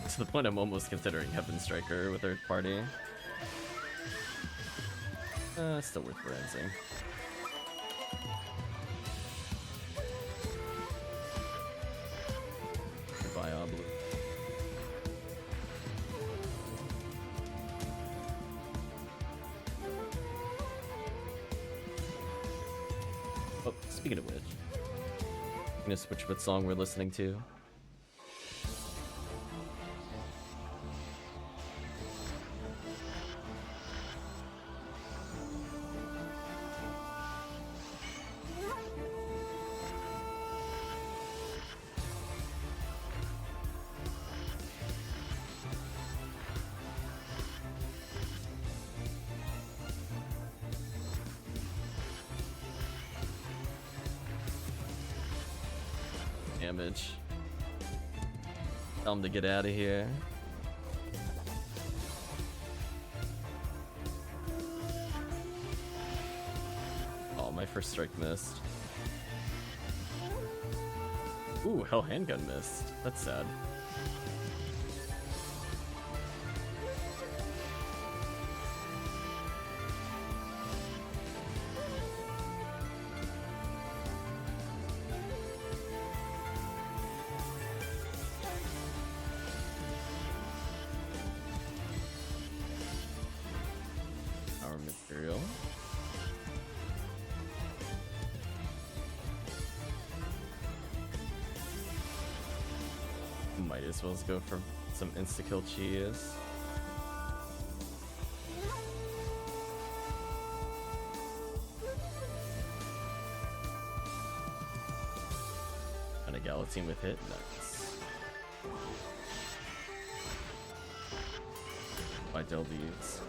To the point I'm almost considering Heaven Striker with third party. Still worth branding. Goodbye, Oblu. Oh, speaking of which, I'm gonna switch what song we're listening to. Damage. Tell him to get out of here. Oh, my first strike missed. Ooh, hell handgun missed. That's sad. more material. Might as well go for some insta-kill cheese. And a Galaxy with hit, nice. By Deldeeds.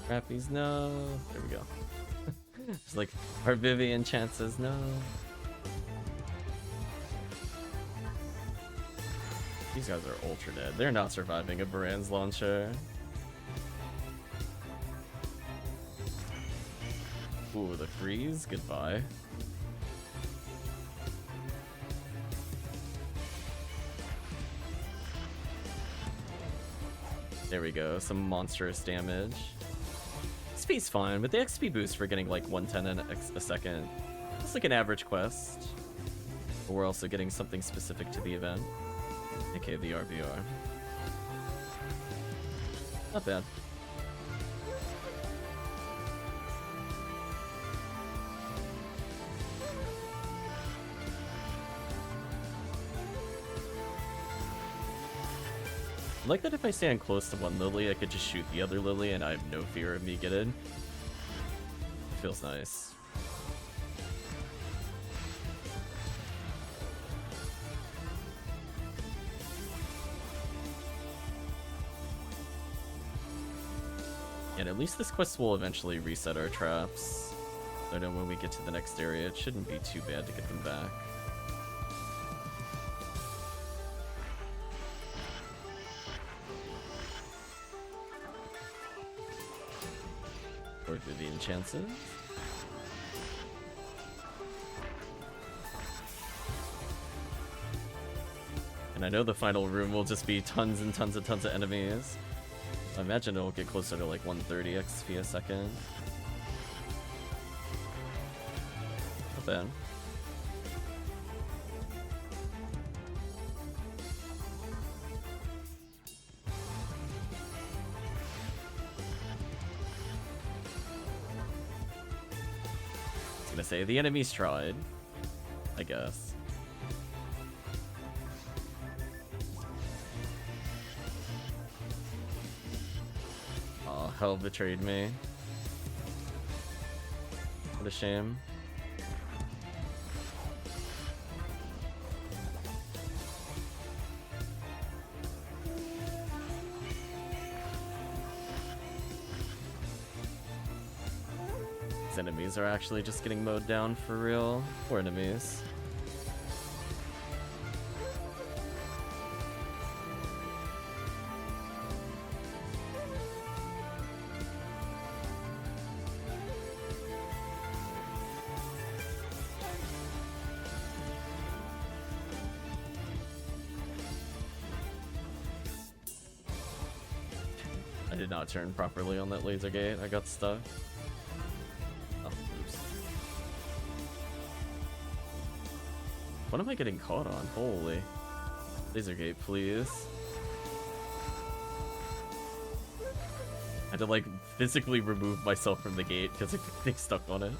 Crappies, no. There we go. It's like our Vivian chances, no. These guys are ultra dead. They're not surviving a Baran's launcher. Ooh, the freeze. Goodbye. There we go. Some monstrous damage. XP's fine, but the XP boost for getting like 110 a second, it's like an average quest. But we're also getting something specific to the event, aka the RBR. Not bad. I like that if I stand close to one Lily, I could just shoot the other Lily and I have no fear of me getting. It feels nice. And at least this quest will eventually reset our traps. So I know when we get to the next area, it shouldn't be too bad to get them back. Or Vivian chances. And I know the final room will just be tons and tons and tons of enemies. I imagine it'll get closer to like 130 XP a second. Not bad. Gonna say the enemies tried, I guess. Oh, hell betrayed me. What a shame. Enemies are actually just getting mowed down for real. Poor enemies. I did not turn properly on that laser gate. I got stuck. What am I getting caught on? Holy. Laser gate, please. I had to like physically remove myself from the gate because I got getting stuck on it.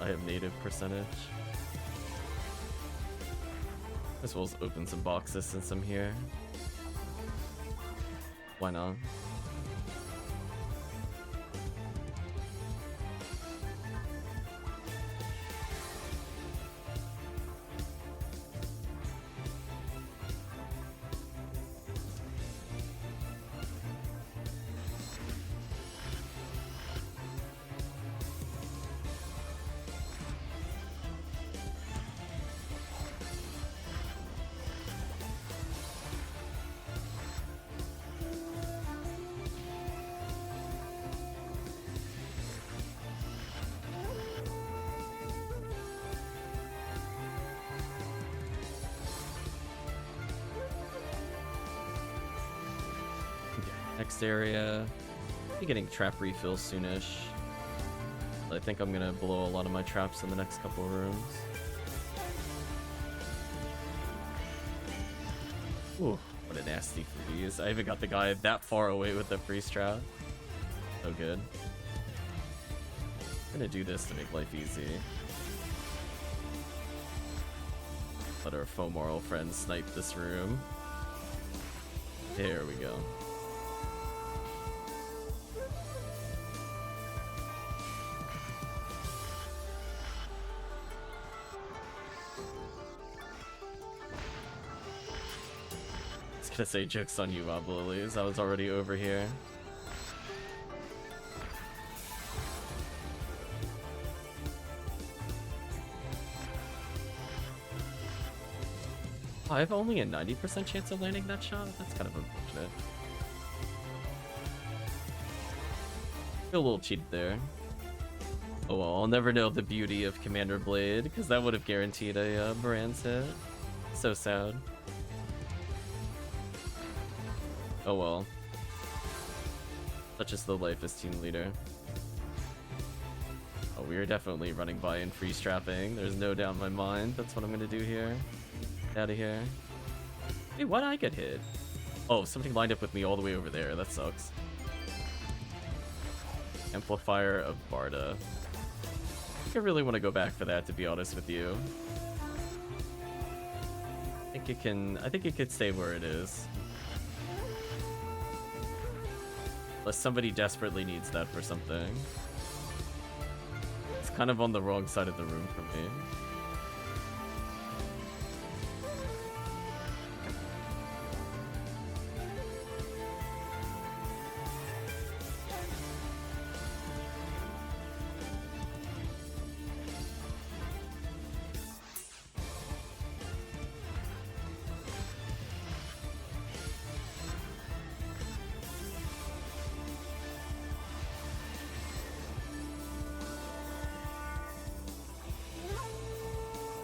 I have native percentage. As well as open some boxes since I'm here. Why not? Next area. Be getting trap refills soonish. I think I'm gonna blow a lot of my traps in the next couple of rooms. Ooh, what a nasty freeze. I even got the guy that far away with the freeze trap. So good. I'm gonna do this to make life easy. Let our Fomoral friend snipe this room. There we go. I was gonna say jokes on you, Mob Lilies. I was already over here. I have only a 90% chance of landing that shot? That's kind of unfortunate. Feel a little cheated there. Oh well, I'll never know the beauty of Commander Blade, because that would have guaranteed a Brand's hit. So sad. Oh well. Such is the life as team leader. Oh, we are definitely running by and freeze trapping. There's no doubt in my mind. That's what I'm gonna do here. Out of here. Hey, why'd I get hit? Oh, something lined up with me all the way over there. That sucks. Amplifier of Barda. I think I really want to go back for that, to be honest with you. I think it could stay where it is. Unless somebody desperately needs that for something. It's kind of on the wrong side of the room for me.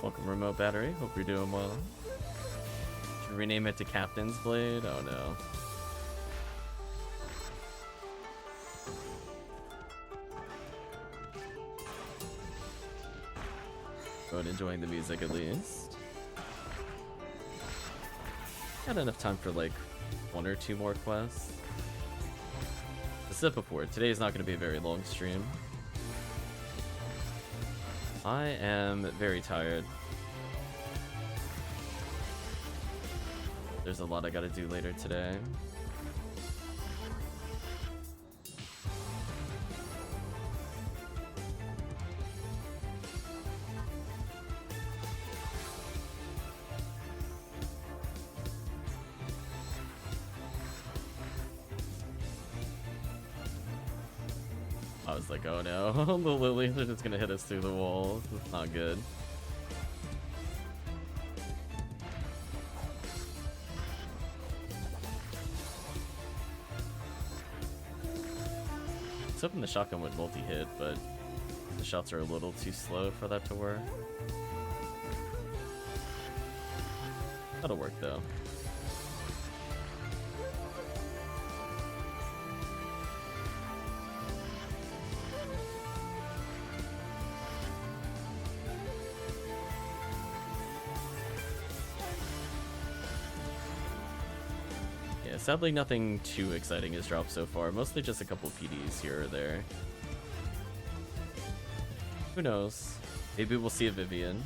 Welcome, Remote Battery. Hope you're doing well. Should rename it to Captain's Blade? Oh no. But enjoying the music at least. Got enough time for like 1 or 2 more quests. I said before, today is not going to be a very long stream. I am very tired. There's a lot I gotta do later today. I was like, oh no, the lilies are just gonna hit us through the wall. It's not good. I was hoping the shotgun would multi-hit, but the shots are a little too slow for that to work. That'll work though. Sadly, nothing too exciting has dropped so far. Mostly just a couple PDs here or there. Who knows? Maybe we'll see a Vivian.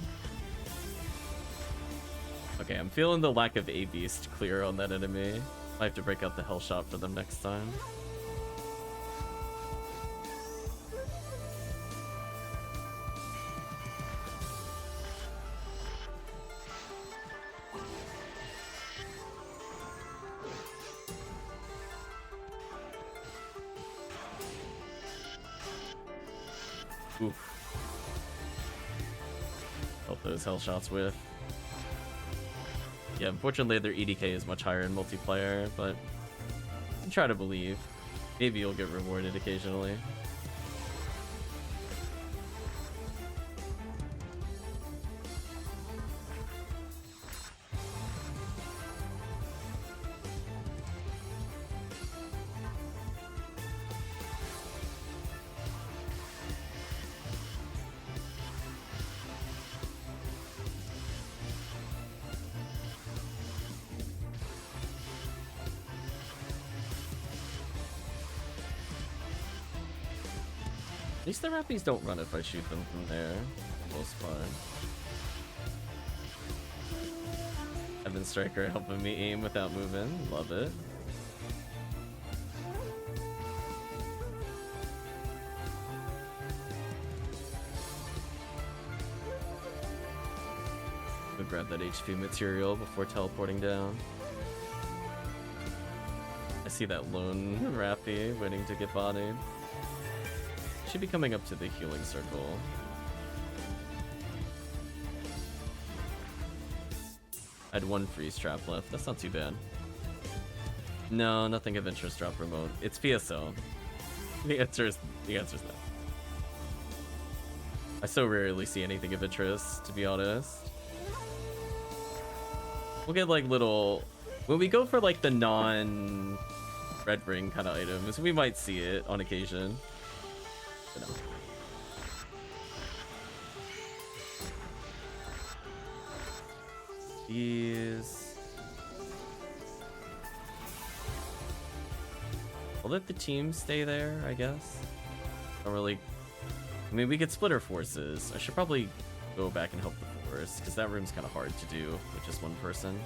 Okay, I'm feeling the lack of A-Beast clear on that enemy. I have to break out the Hell Shot for them next time. Oof. Hope those Hell Shots with. Yeah, unfortunately their EDK is much higher in multiplayer, but I try to believe. Maybe you'll get rewarded occasionally. least the Rappies don't run if I shoot them from there, for the most part. Evan Striker helping me aim without moving. Love it. Go grab that HP material before teleporting down. I see that lone Rappy waiting to get bodied. Should be coming up to the healing circle. I had one freeze trap left. That's not too bad. No, nothing of interest drop remote. It's PSO. The answer is no. I so rarely see anything of interest, to be honest. We'll get like little... When we go for like the non-red ring kind of items, we might see it on occasion. But no. These... I'll let the team stay there, I guess. Don't really... I mean, we could split our forces. I should probably go back and help the force, because that room's kind of hard to do with just one person.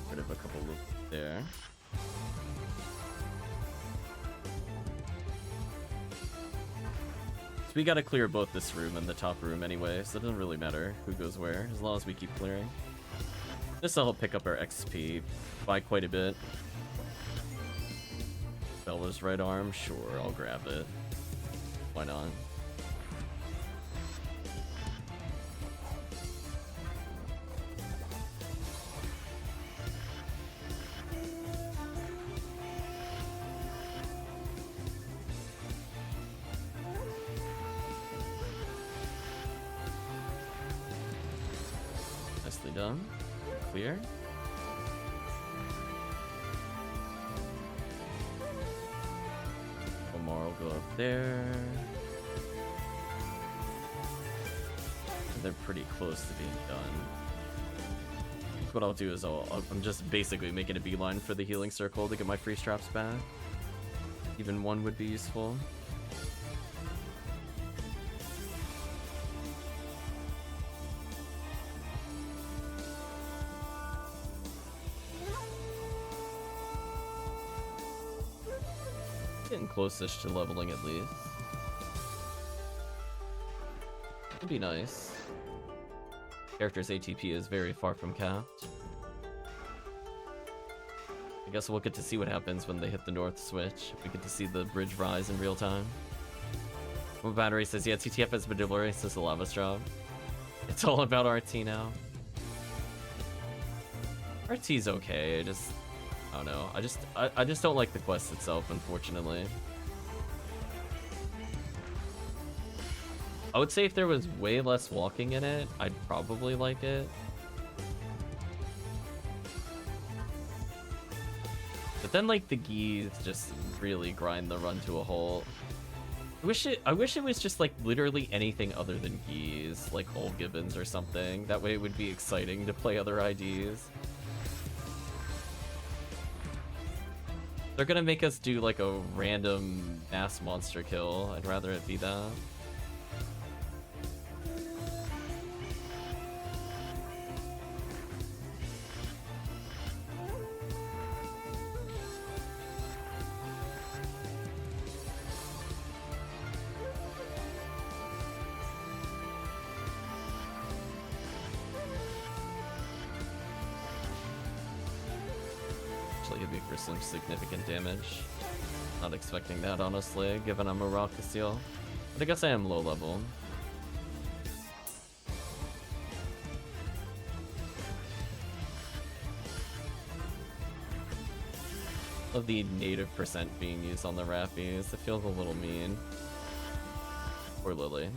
Rid of a couple of there. So we gotta clear both this room and the top room anyway, so it doesn't really matter who goes where, as long as we keep clearing. This will help pick up our XP by quite a bit. Bella's right arm, sure, I'll grab it. Why not? Nicely done. Clear. Omar will go up there. They're pretty close to being done. What I'll do is I'm just basically making a beeline for the healing circle to get my freeze traps back. Even one would be useful. Getting close-ish to leveling at least. Would be nice. Character's ATP is very far from capped. I guess we'll get to see what happens when they hit the north switch. We get to see the bridge rise in real time. One battery says, yeah, TTF has Bedibulary since the lava drop. It's all about RT now. RT's okay, I don't know. I just don't like the quest itself, unfortunately. I would say if there was way less walking in it, I'd probably like it. But then like the geese just really grind the run to a halt. I wish it was just like literally anything other than geese, like whole gibbons or something. That way it would be exciting to play other IDs. They're gonna make us do like a random mass monster kill. I'd rather it be that. Actually, it'd be for some significant damage. Not expecting that, honestly, given I'm a RaCaseal. But I guess I am low level. Of the native percent being used on the Rappies, it feels a little mean. Poor Lily.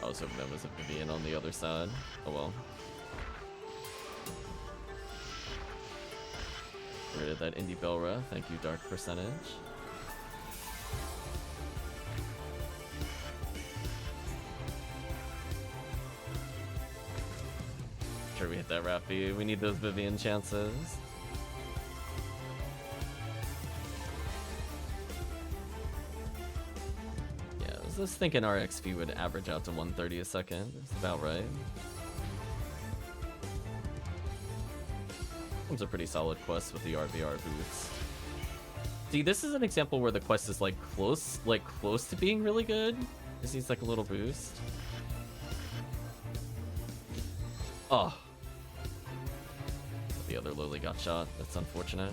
I was hoping that was a Vivian on the other side. Oh well. Get rid of that Indie Belra. Thank you, Dark Percentage. Sure, we hit that Rappy. We need those Vivian chances. Yeah, I was just thinking our XP would average out to 130 a second. It's about right. It's a pretty solid quest with the RVR boots. See, this is an example where the quest is like close to being really good. This needs like a little boost. Oh. The other Lily got shot. That's unfortunate.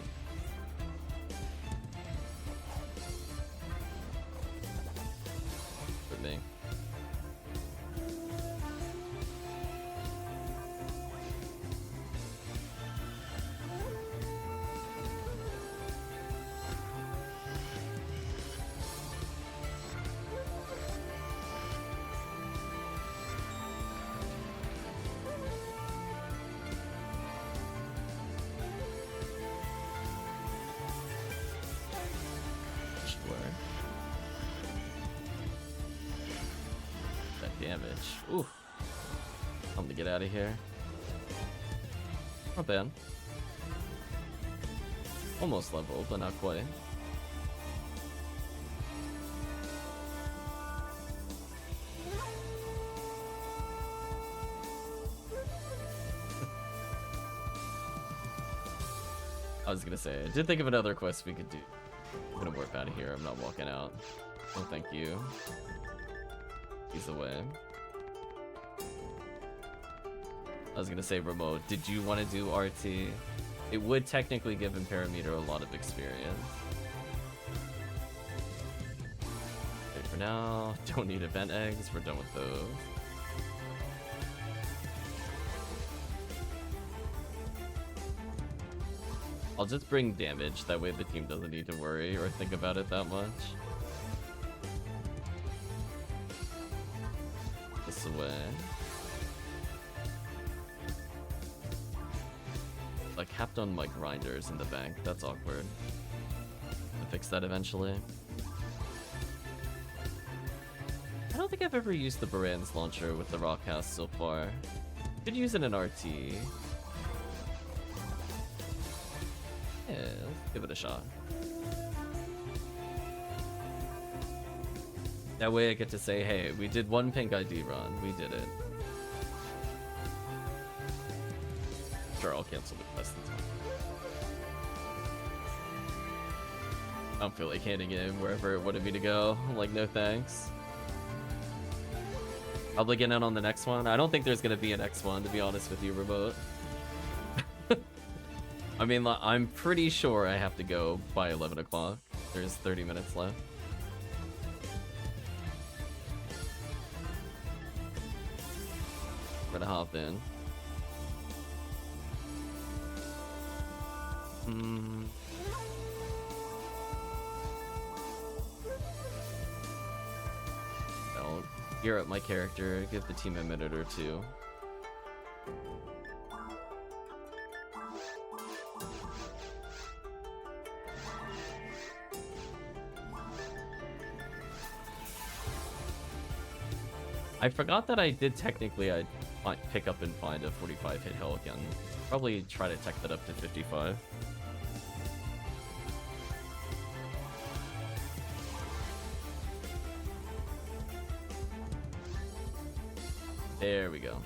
For me. Ooh. Time to get out of here. Not bad. Almost level, but not quite. I was gonna say, I did think of another quest we could do. I'm gonna warp out of here. I'm not walking out. Oh, thank you. He's away. I was gonna say, remote, did you want to do RT? It would technically give Imperameter a lot of experience. Okay, for now, don't need event eggs, we're done with those. I'll just bring damage, that way the team doesn't need to worry or think about it that much. This away. I capped on my grinders in the bank. That's awkward. I'll fix that eventually. I don't think I've ever used the Baran's launcher with the RaCaseal so far. Could use it in RT. Yeah, let's give it a shot. That way I get to say, hey, we did one pink ID run. We did it. Sure, I'll cancel the quest this time. I don't feel like handing in wherever it wanted me to go. I'm like, no thanks. Probably get in on the next one. I don't think there's gonna be a next one, to be honest with you, Remote. I mean, I'm pretty sure I have to go by 11 o'clock. There's 30 minutes left. We're gonna hop in. I'll gear up my character, give the team a minute or two. I forgot that I did technically I'd pick up and find a 45 hit hell again. Probably try to tech that up to 55. There we go.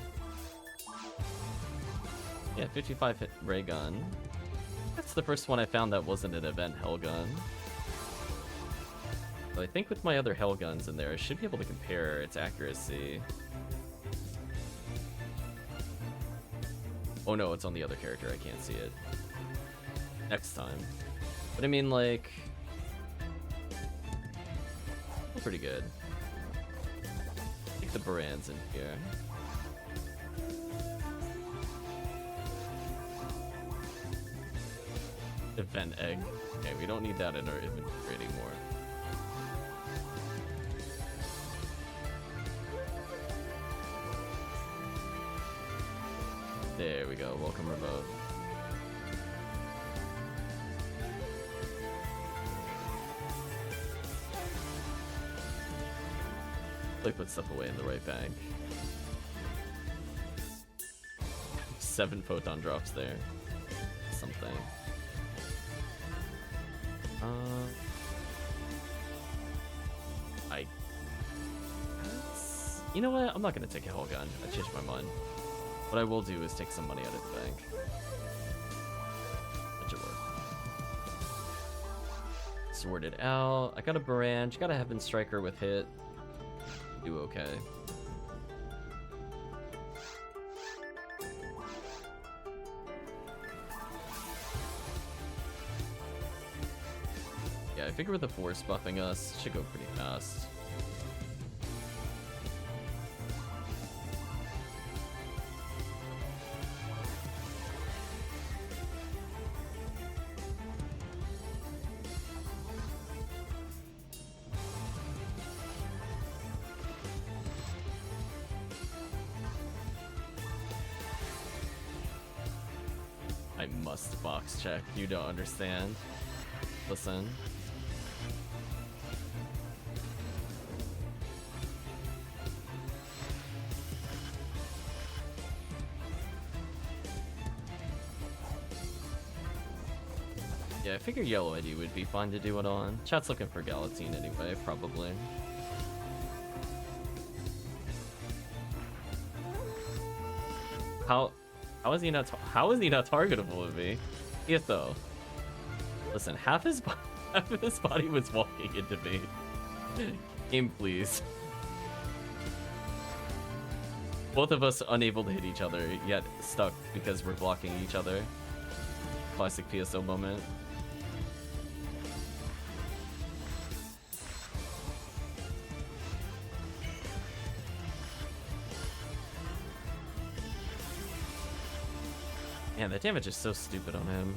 Yeah, 55 hit ray gun. That's the first one I found that wasn't an event hell gun. But I think with my other hell guns in there, I should be able to compare its accuracy. Oh no, it's on the other character, I can't see it. Next time. But I mean, like... pretty good. Take the Baran's in here. Event egg. Okay, we don't need that in our inventory anymore. There we go. Welcome, remote. Like put stuff away in the right bag. 7 photon drops there. Something. You know what? I'm not gonna take a whole gun. I changed my mind. What I will do is take some money out of the bank. That should work. Sorted out. I got a Barange. Got a Heaven Striker with hit. Do okay. Yeah, I figure with the Force buffing us, it should go pretty fast. I must box check. You don't understand. Listen. Yeah, I figure Yellow Eddie would be fun to do it on. Chat's looking for Galatine anyway, probably. How is he not targetable of me? Though. Listen, half his body was walking into me. Game, please. Both of us unable to hit each other, yet stuck because we're blocking each other. Classic PSO moment. Man, that damage is so stupid on him.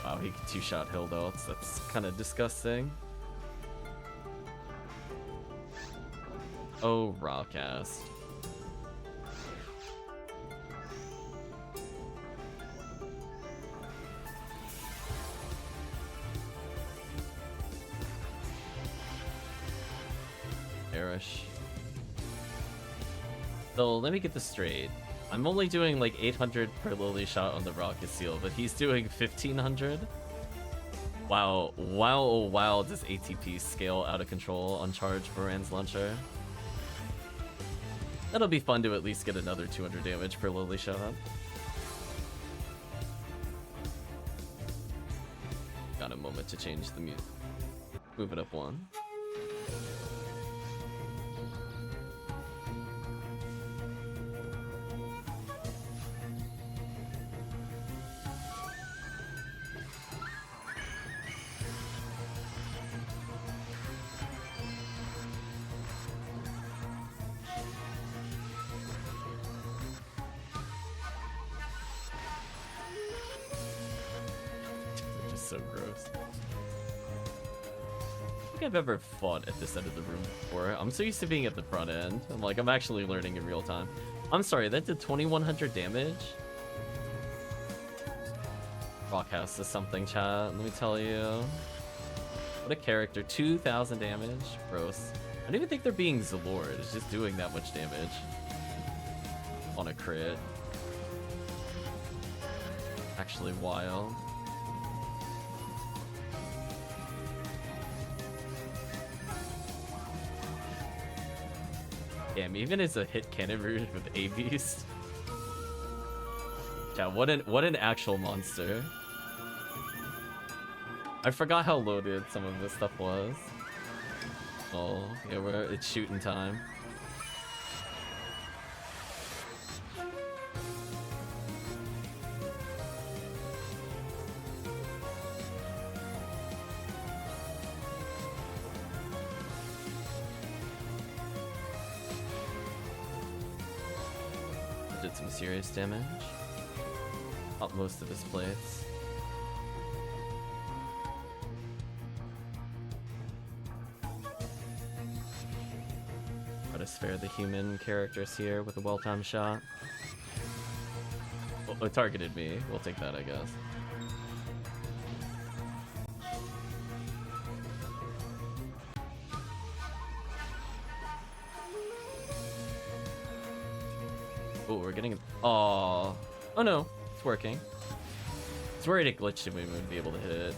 Wow, he can two-shot Hill though. That's kind of disgusting. Oh, RaCaseal. Perish. So let me get this straight. I'm only doing like 800 per Lily shot on the RaCaseal, but he's doing 1500. Wow, wow, oh wow, does ATP scale out of control on charge Baran's launcher? That'll be fun to at least get another 200 damage per Lily shot. Got a moment to change the mute. Move it up one. So gross. I don't think I've ever fought at this end of the room before. I'm so used to being at the front end. I'm actually learning in real time. I'm sorry, that did 2100 damage? RaCaseal is something, chat. Let me tell you. What a character. 2000 damage. Gross. I don't even think they're being Zalord. It's just doing that much damage. On a crit. Actually wild. Damn, even as a hit cannon rouge with A-Beast. Yeah, what an actual monster. I forgot how loaded some of this stuff was. Oh, yeah, it's shooting time. Did some serious damage. Up most of his plates. Try to spare the human characters here with a well-timed shot. Oh, it targeted me. We'll take that, I guess. Oh, we're getting... Oh no, it's working. I was worried it glitched and we wouldn't be able to hit it.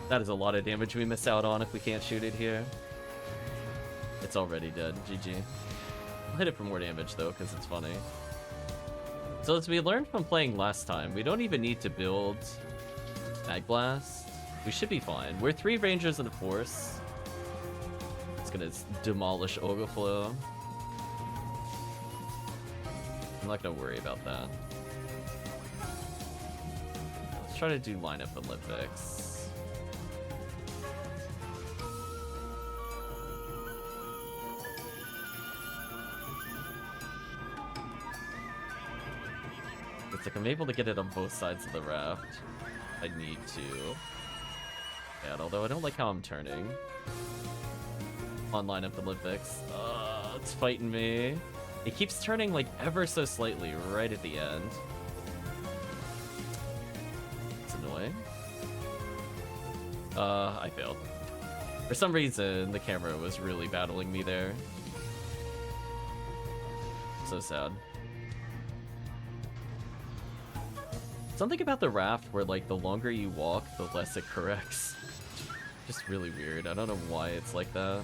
That is a lot of damage we miss out on if we can't shoot it here. It's already dead. GG. I'll hit it for more damage though, because it's funny. So as we learned from playing last time, we don't even need to build Mag Blast. We should be fine. We're 3 Rangers and a Force. It's gonna demolish Ogoflow. I'm not gonna worry about that. Let's try to do lineup Olympics. It's like I'm able to get it on both sides of the raft. I need to. Yeah, although I don't like how I'm turning. On lineup Olympics. It's fighting me. It keeps turning like ever so slightly right at the end. It's annoying. I failed. For some reason, the camera was really battling me there. So sad. Something about the raft where like the longer you walk, the less it corrects. Just really weird. I don't know why it's like that.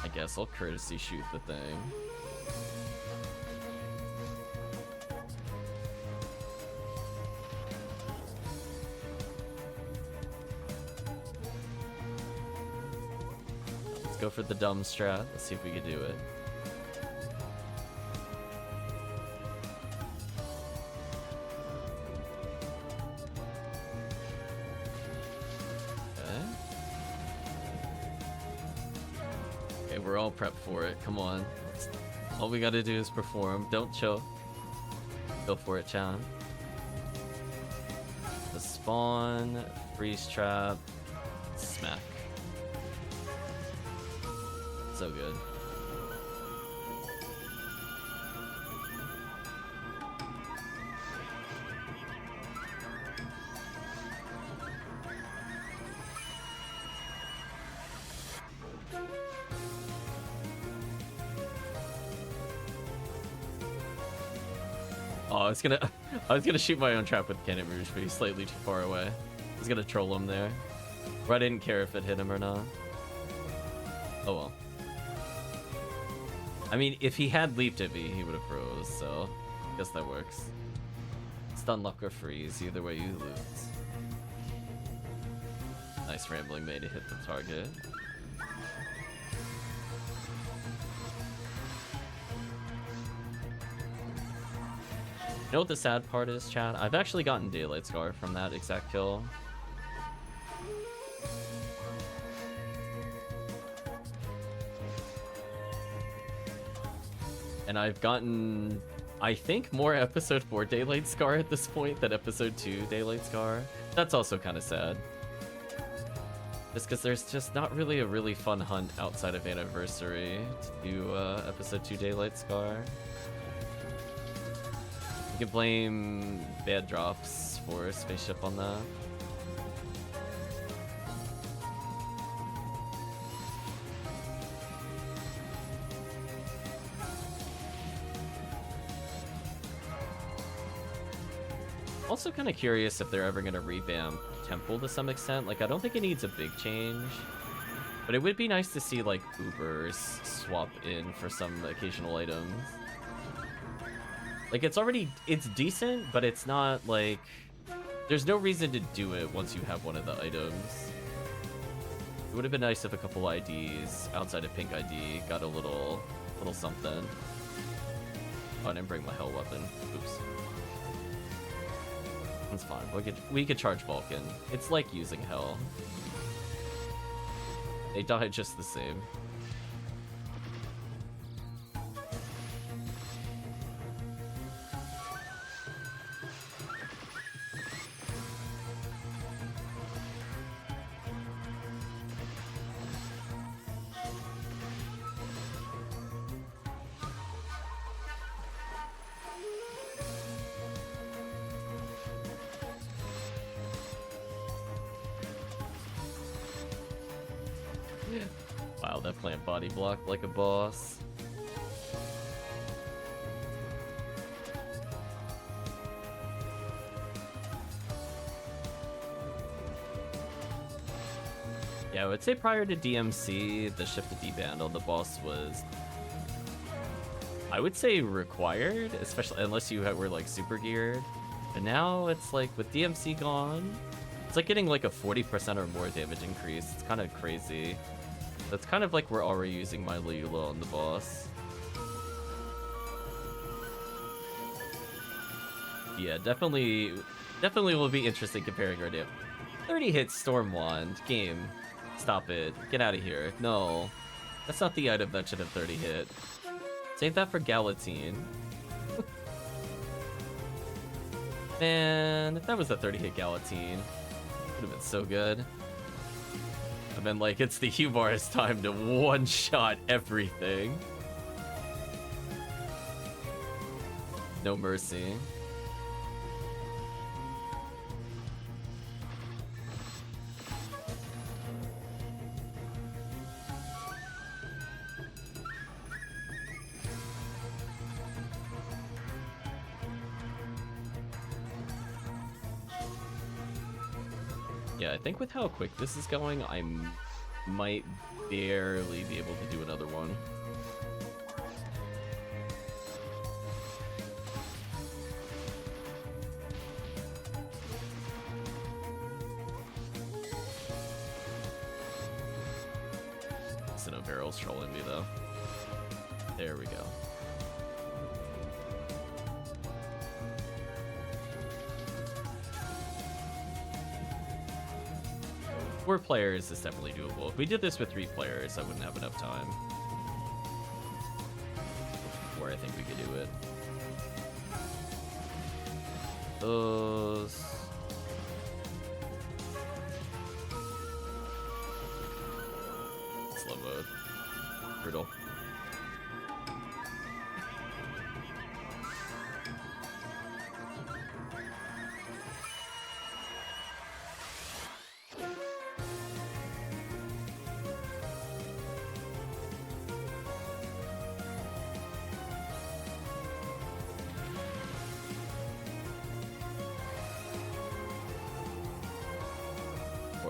I guess I'll courtesy shoot the thing. Let's go for the dumb strat. Let's see if we can do it. We're all prepped for it. Come on. All we gotta do is perform. Don't choke. Go for it, Chan. The spawn, freeze trap, smack. So good. Oh, I was gonna shoot my own trap with Cannon Rouge, but he's slightly too far away. I was gonna troll him there. But I didn't care if it hit him or not. Oh well. I mean, if he had leaped at me, he would have froze, so I guess that works. Stun lock or freeze, either way you lose. Nice rambling May to hit the target. You know what the sad part is, chat? I've actually gotten Daylight Scar from that exact kill. And I've gotten, I think, more episode 4 Daylight Scar at this point than episode 2 Daylight Scar. That's also kind of sad. Just because there's just not really a really fun hunt outside of Anniversary to do episode 2 Daylight Scar. You can blame bad drops for Spaceship on that. Also kind of curious if they're ever going to revamp Temple to some extent. Like, I don't think it needs a big change, but it would be nice to see like Ubers swap in for some occasional items. Like, it's decent, but it's not like, there's no reason to do it once you have one of the items. It would have been nice if a couple IDs outside of Pink ID got a little something. Oh, I didn't bring my hell weapon. Oops. That's fine. We could charge Vulcan. It's like using hell. They die just the same. Wow, that plant body blocked like a boss. Yeah, I would say prior to DMC, the shift to D-band on the boss was, I would say, required, especially unless you were like super geared. But now it's like with DMC gone, it's like getting like a 40% or more damage increase. It's kind of crazy. That's kind of like we're already using my Leula on the boss. Yeah, definitely will be interesting comparing our damage. 30 hit Storm Wand game. Stop it. Get out of here. No. That's not the item that should have 30 hit. Save that for Galatine. Man, if that was a 30 hit Galatine, it would have been so good. I've been like, it's the Hubar's time to one-shot everything. No mercy. Yeah, I think with how quick this is going, I might barely be able to do another one. Sinnoh Barrel's trolling me though. There we go. 4 players is definitely doable. If we did this with 3 players, I wouldn't have enough time. Or I think we could do it. Those... slow mode. Brutal.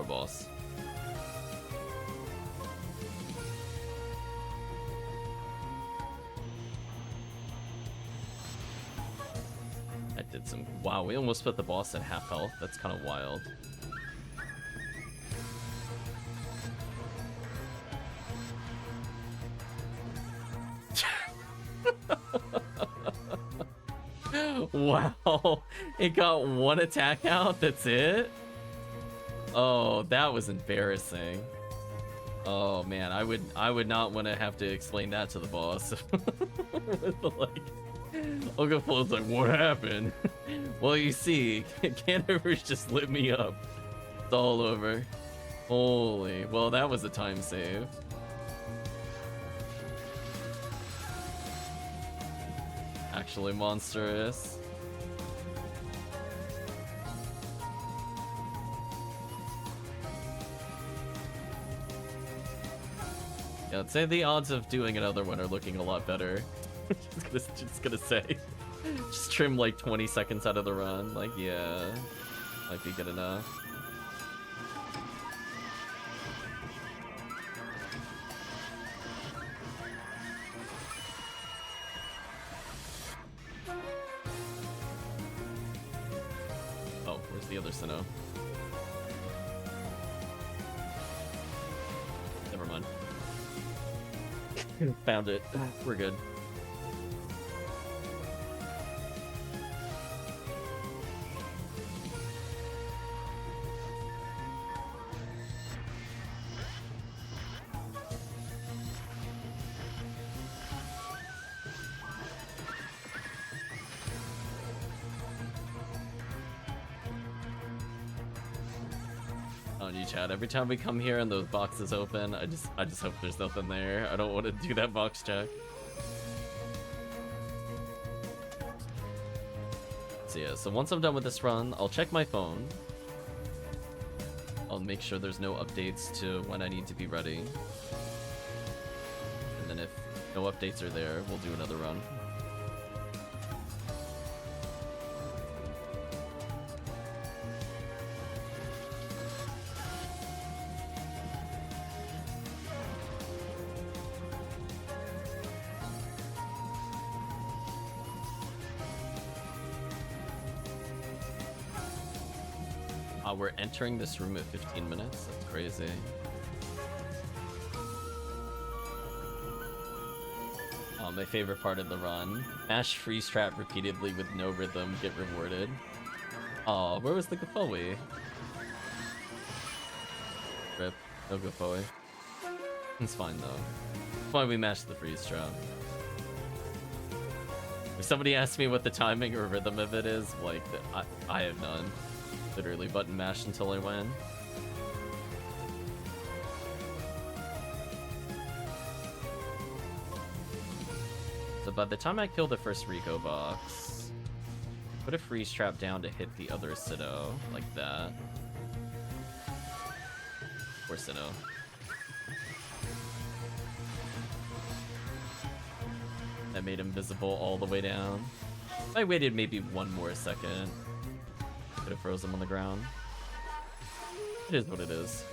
Boss. That did some... Wow, we almost put the boss at half health. That's kind of wild. Wow, it got one attack out, that's it? Oh, that was embarrassing. Oh man, I would not want to have to explain that to the boss. Like, Ogaflo's like, what happened? Well, you see, Canterbury's just lit me up. It's all over. Holy, well, that was a time save. Actually monstrous. Yeah, I'd say the odds of doing another one are looking a lot better. just gonna say. Just trim like 20 seconds out of the run. Like, yeah, might be good enough. Oh, where's the other Sinnoh? Never mind. Found it. We're good. On you, Chad. Every time we come here and those boxes open, I just hope there's nothing there. I don't want to do that box check. So yeah, so once I'm done with this run, I'll check my phone. I'll make sure there's no updates to when I need to be ready. No updates are there. We'll do another run. We're entering this room at 15 minutes. That's crazy. Oh, my favorite part of the run. Mash freeze trap repeatedly with no rhythm, get rewarded. Oh, where was the Gafoe? Rip. No Gafoe. It's fine though. That's why we mashed the freeze trap. If somebody asks me what the timing or rhythm of it is, like, I have none. Literally button mash until I win. So by the time I kill the first Rico box, put a freeze trap down to hit the other Sito, like that. Poor Sito. That made him visible all the way down. If I waited maybe one more second, could have froze him on the ground. It is what it is.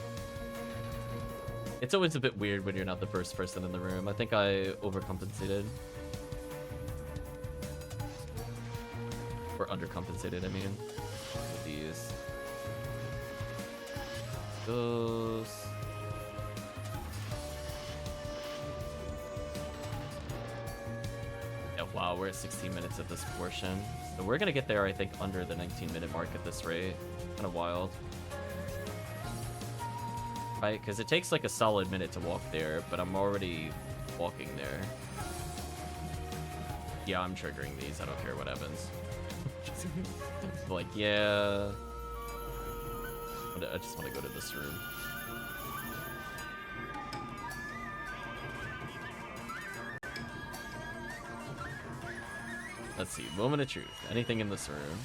It's always a bit weird when you're not the first person in the room. I think I overcompensated. Or undercompensated, I mean. With these. Goes. Yeah, wow, we're at 16 minutes at this portion. So we're gonna get there, I think, under the 19-minute mark at this rate. Kind of wild. Right, because it takes like a solid minute to walk there, but I'm already walking there. Yeah, I'm triggering these. I don't care what happens. Like, yeah. I just want to go to this room. Let's see. Moment of truth. Anything in this room?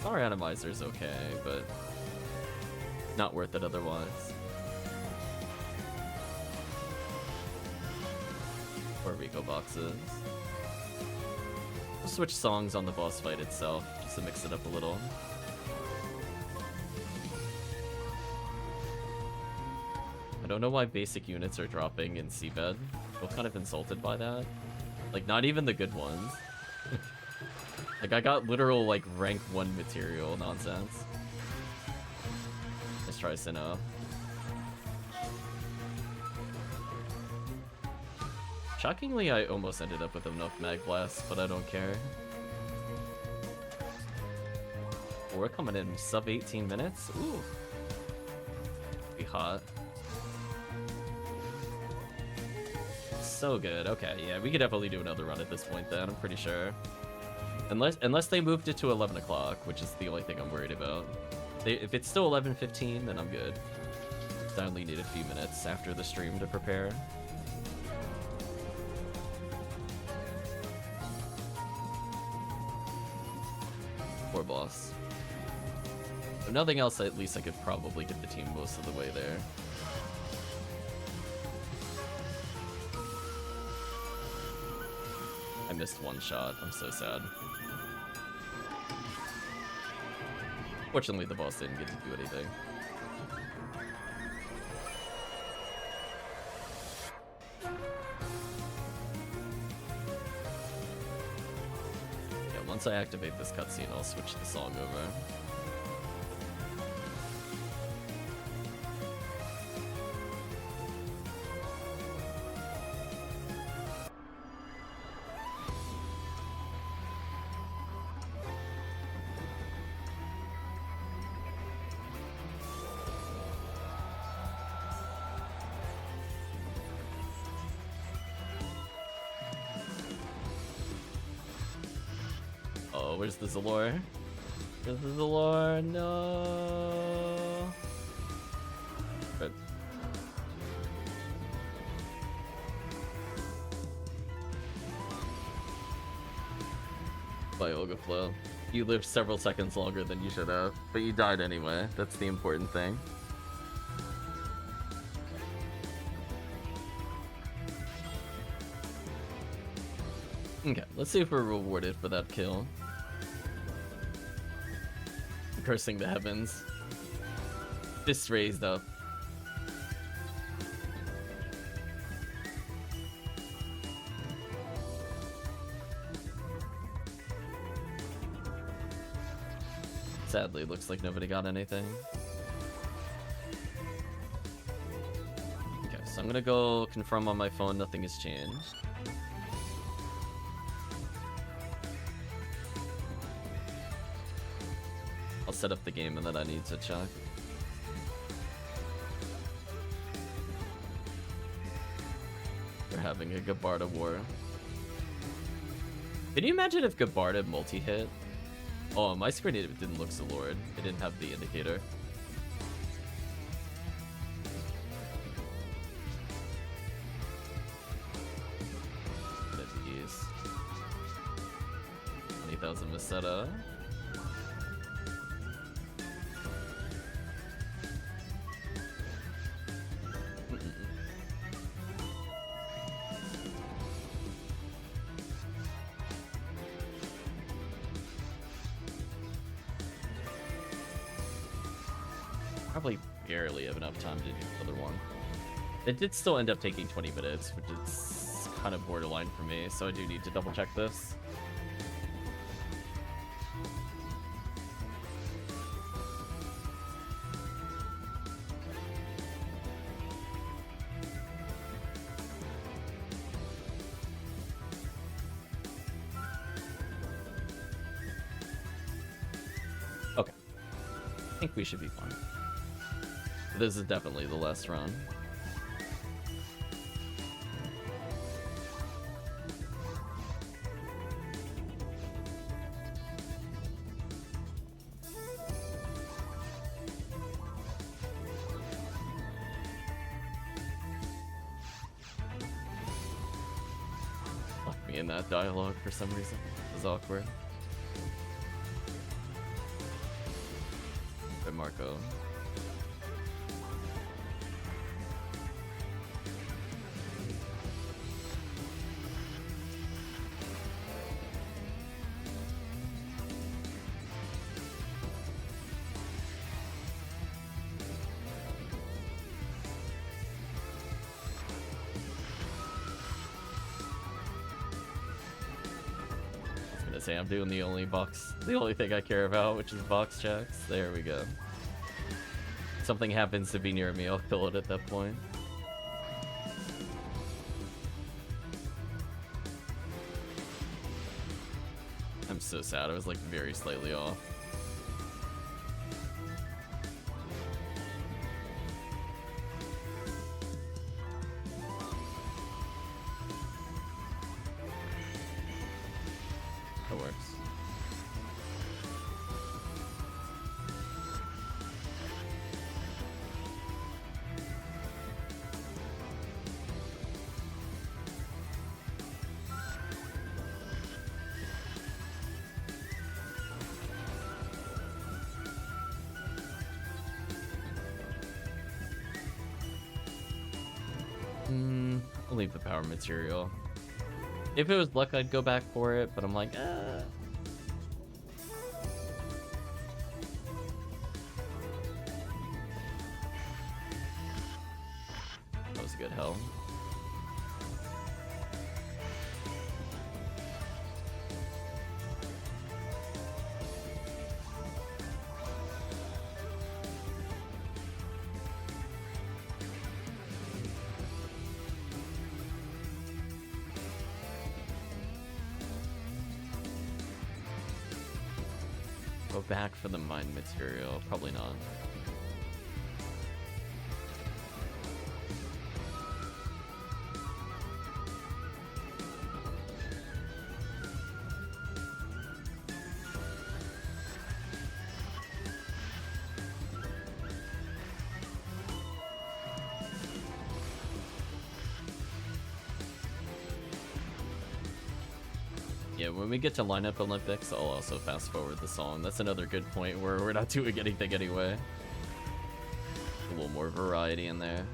Our Atomizer's okay, but not worth it otherwise. Or Rico boxes. We'll switch songs on the boss fight itself, just to mix it up a little. I don't know why basic units are dropping in Seabed. I feel kind of insulted by that. Like, not even the good ones. Like, I got literal, like, rank 1 material nonsense. Let's try Sinnoh. Shockingly, I almost ended up with enough Mag Blast, but I don't care. Oh, we're coming in sub 18 minutes? Ooh. Be hot. So good. Okay, yeah, we could definitely do another run at this point then, I'm pretty sure. Unless they moved it to 11 o'clock, which is the only thing I'm worried about. If it's still 11:15, then I'm good. I only need a few minutes after the stream to prepare. Poor boss. If nothing else, at least I could probably get the team most of the way there. I missed one shot. I'm so sad. Fortunately, the boss didn't get to do anything. Yeah, once I activate this cutscene, I'll switch the song over. Where's the Zalor? Where's the Zalor? No. But by Olga Flow. You lived several seconds longer than you should have, but you died anyway. That's the important thing. Okay, let's see if we're rewarded for that kill. Cursing the heavens. Fist raised up. Sadly, looks like nobody got anything. Okay, so I'm gonna go confirm on my phone nothing has changed. I'll set up the game and then I need to check. They're having a Gabarda war. Can you imagine if Gabarda multi-hit? Oh, my screen didn't look so Lord. It didn't have the indicator. Jeez. 20,000 Meseta. Probably barely have enough time to do the other one. It did still end up taking 20 minutes, which is kind of borderline for me, so I do need to double check this. Okay. I think we should be fine. This is definitely the last run. Left me in that dialogue for some reason. It was awkward. By Marco. Say I'm doing the only thing I care about, which is box checks. There we go. Something happens to be near me, I'll kill it at that point. I'm so sad, I was like very slightly off. That works. I'll leave the power material. If it was luck, I'd go back for it, but I'm like, That was a good help. Go back for the mine material. Probably not. Yeah, when we get to lineup Olympics, I'll also fast forward the song. That's another good point where we're not doing anything anyway. A little more variety in there.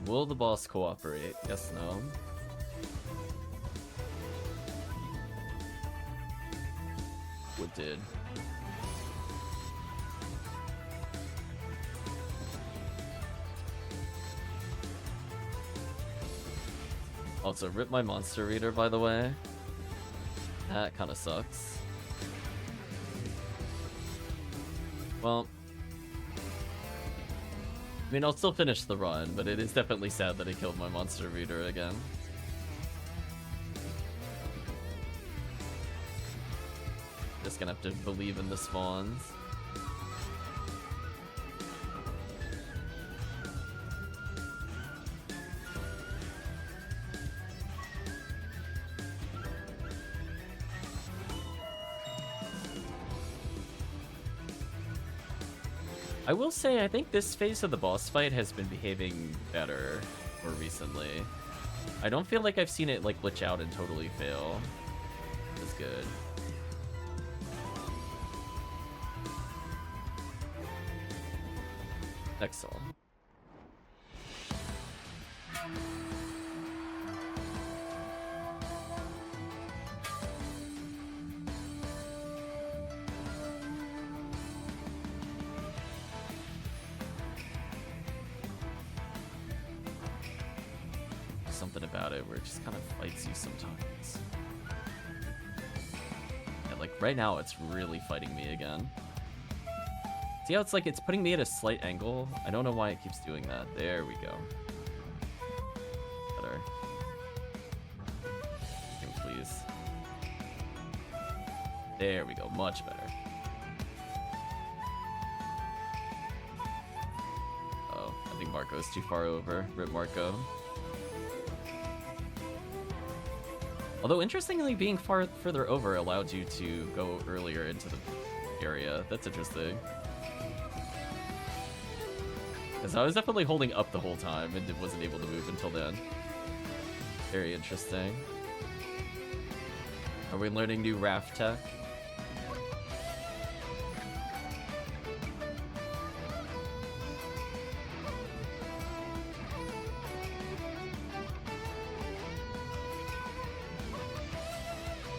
Will the boss cooperate? Yes, no. What did? Also, rip my monster reader, by the way. That kind of sucks. Well, I mean, I'll still finish the run, but it is definitely sad that I killed my monster reader again. Just gonna have to believe in the spawns. I will say, I think this phase of the boss fight has been behaving better more recently. I don't feel like I've seen it like glitch out and totally fail. That's good. Excellent. Something about it where it just kind of fights you sometimes. Yeah, like right now it's really fighting me again. See how it's like it's putting me at a slight angle? I don't know why it keeps doing that. There we go. Better. Thing, please. There we go. Much better. Oh, I think Marco's too far over. Rip Marco. Although, interestingly, being further over allowed you to go earlier into the area. That's interesting. Because I was definitely holding up the whole time and wasn't able to move until then. Very interesting. Are we learning new raft tech?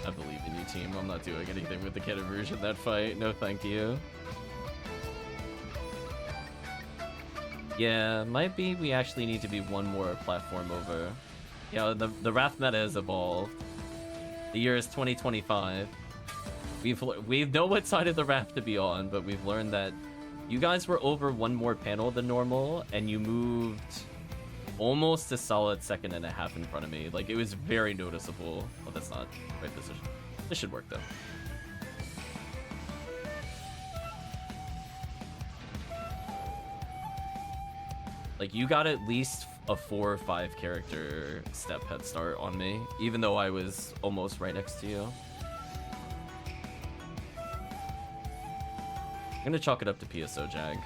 I believe in you, team. I'm not doing anything with the Kid Rouge in that fight. No, thank you. Yeah, might be we actually need to be one more platform over. Yeah, the Wrath meta has evolved. The year is 2025. We know what side of the Wrath to be on, but we've learned that you guys were over one more panel than normal, and you moved almost a solid second and a half in front of me. Like, it was very noticeable. Oh, that's not the right position. This should work, though. Like, you got at least a 4 or 5 character step head start on me, even though I was almost right next to you. I'm gonna chalk it up to PSO Jag.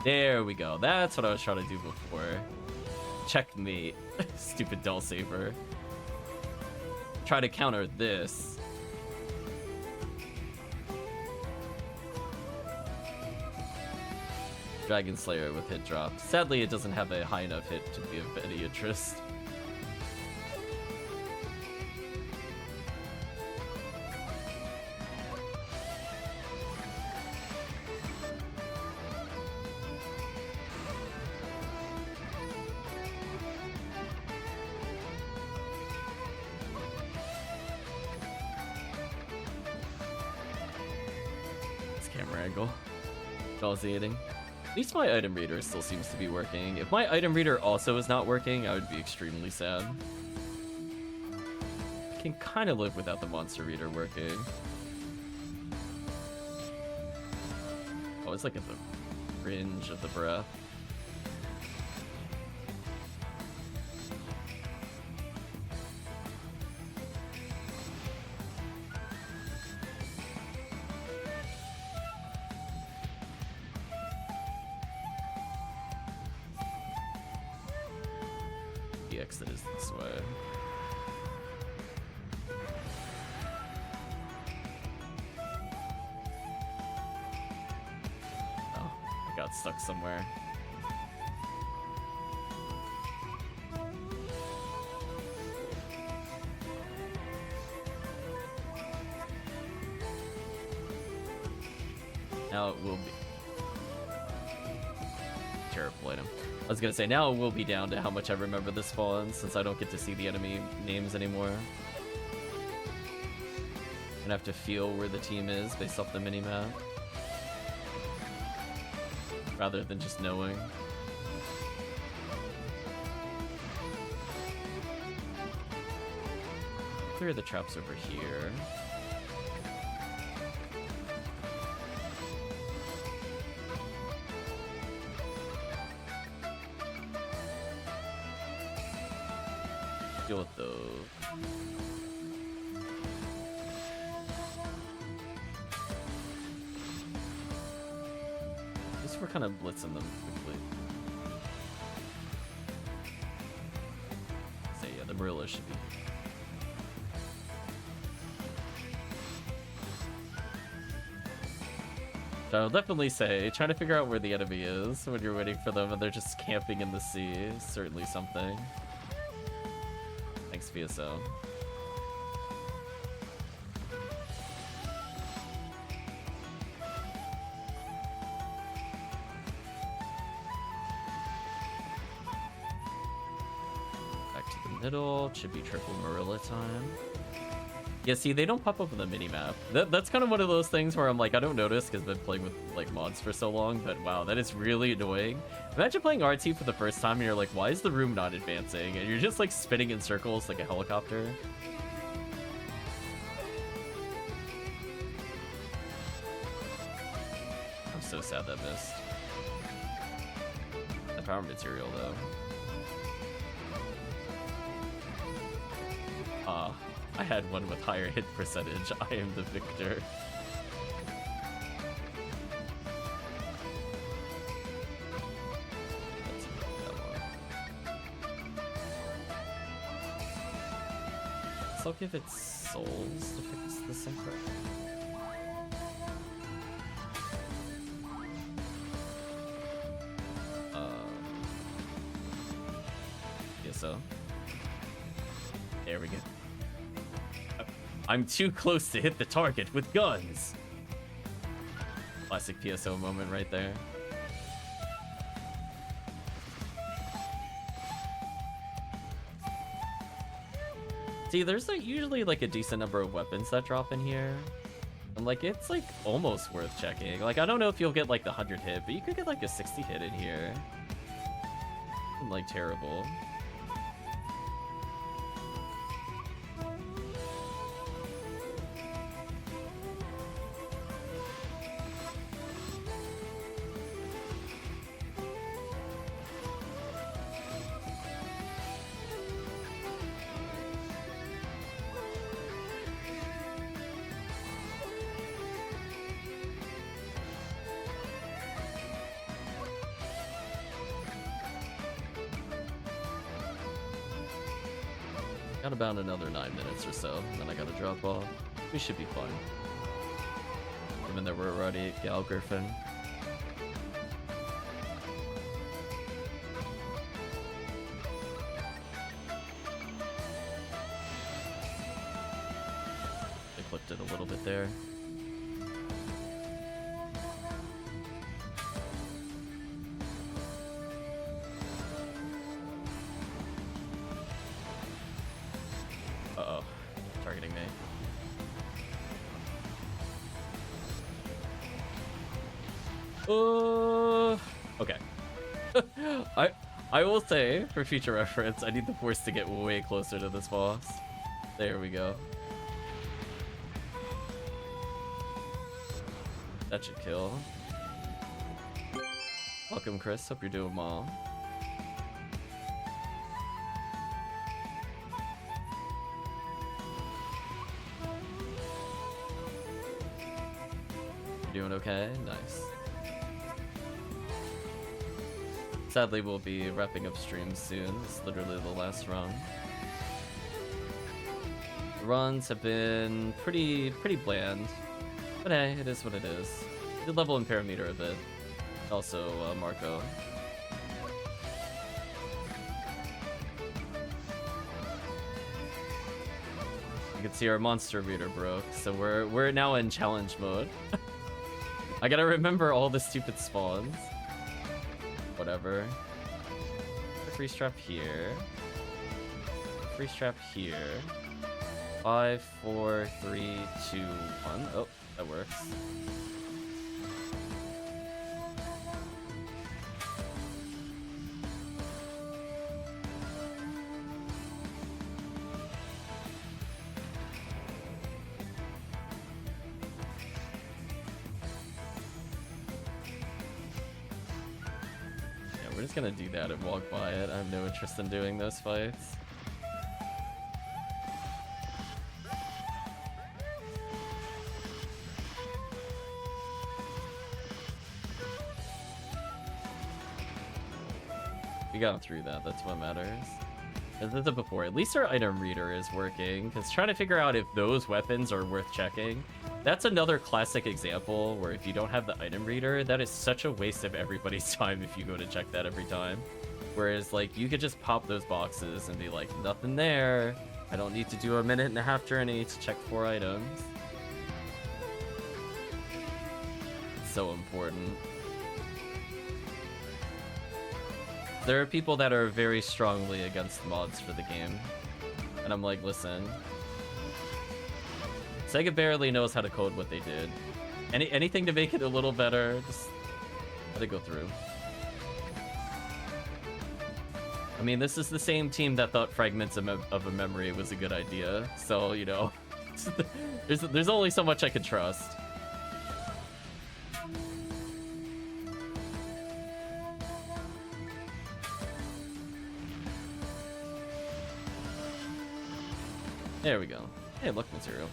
There we go. That's what I was trying to do before. Checkmate. Stupid Del Saber. Try to counter this. Dragon Slayer with hit drop. Sadly, it doesn't have a high enough hit to be of any interest. This camera angle. Nauseating. At least my item reader still seems to be working. If my item reader also is not working, I would be extremely sad. I can kind of live without the monster reader working. Oh, it's like at the fringe of the breath. The exit is this way. Oh, I got stuck somewhere. Now it will be... Terrible item. I was gonna say, now it will be down to how much I remember the spawns, since I don't get to see the enemy names anymore. Gonna have to feel where the team is based off the minimap, rather than just knowing. Clear the traps over here. Deal with those. I guess we're kind of blitzing them quickly. So yeah, the Marilla should be. So I'll definitely say, trying to figure out where the enemy is when you're waiting for them and they're just camping in the sea is certainly something. Thanks, PSO. Back to the middle. Should be triple Marilla time. Yeah, see, they don't pop up on the minimap. That's kind of one of those things where I'm like, I don't notice because I've been playing with like mods for so long, but wow, that is really annoying. Imagine playing RT for the first time and you're like, why is the room not advancing? And you're just like spinning in circles like a helicopter. I'm so sad that missed. The power material though. I had one with higher hit percentage. I am the victor. So I'll give it souls to fix the synchro. PSO. There we go. I'm too close to hit the target with guns. Classic PSO moment right there. See, there's like usually like a decent number of weapons that drop in here. And like, it's like almost worth checking. Like, I don't know if you'll get like the 100 hit, but you could get like a 60 hit in here. Isn't like terrible. Got about another 9 minutes or so, and then I gotta drop off. We should be fine. Given that we're already at Gal Griffin. They clipped it a little bit there. Uh-oh. Targeting me. Okay. I will say, for future reference, I need the force to get way closer to this boss. There we go. That should kill. Welcome, Chris. Hope you're doing well. You doing okay? Nice. Sadly, we'll be wrapping up streams soon. It's literally the last run. The runs have been pretty bland, but hey, it is what it is. Did level in parameter a bit. Also, Marco. You can see our monster meter broke, so we're now in challenge mode. I gotta remember all the stupid spawns. Whatever. Free strap here. Free strap here. 5, 4, 3, 2, 1. Oh, that works. We're just gonna do that and walk by it. I have no interest in doing those fights. We got through that, that's what matters. As I said before, at least our item reader is working, because trying to figure out if those weapons are worth checking, that's another classic example where if you don't have the item reader, that is such a waste of everybody's time if you go to check that every time. Whereas, like, you could just pop those boxes and be like, nothing there. I don't need to do a 1.5-minute journey to check 4 items. It's so important. There are people that are very strongly against mods for the game. And I'm like, listen. Sega barely knows how to code what they did. Anything to make it a little better, just let it go through. I mean, this is the same team that thought fragments of a memory was a good idea. So, you know, there's only so much I can trust. There we go. Hey, look, material.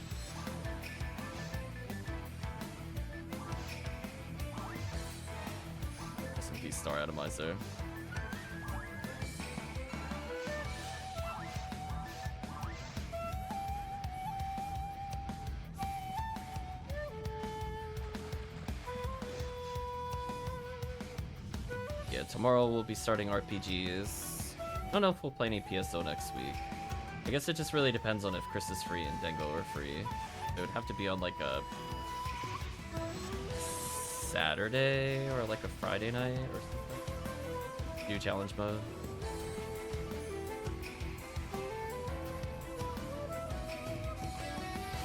S&P Star Atomizer. Yeah, tomorrow we'll be starting RPGs. I don't know if we'll play any PSO next week. I guess it just really depends on if Chris is free and Dengo are free. It would have to be on like a Saturday or like a Friday night or something. New challenge mode.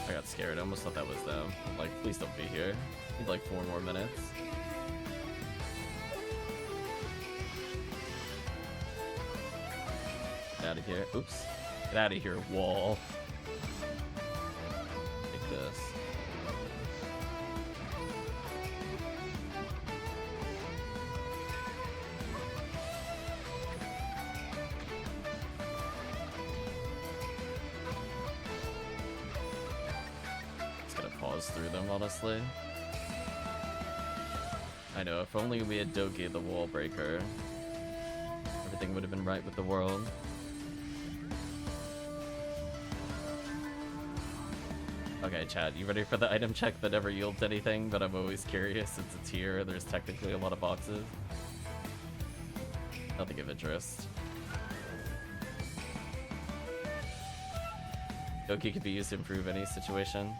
I got scared. I almost thought that was them. I'm like, please don't be here. Need like 4 more minutes. Get out of here. Oops. Get out of here, wall. Take this. Just gonna pause through them, honestly. I know, if only we had Doki the wall breaker, everything would have been right with the world. Okay, Chad, you ready for the item check that never yields anything, but I'm always curious since it's here, there's technically a lot of boxes. Nothing of interest. Doki could be used to improve any situation.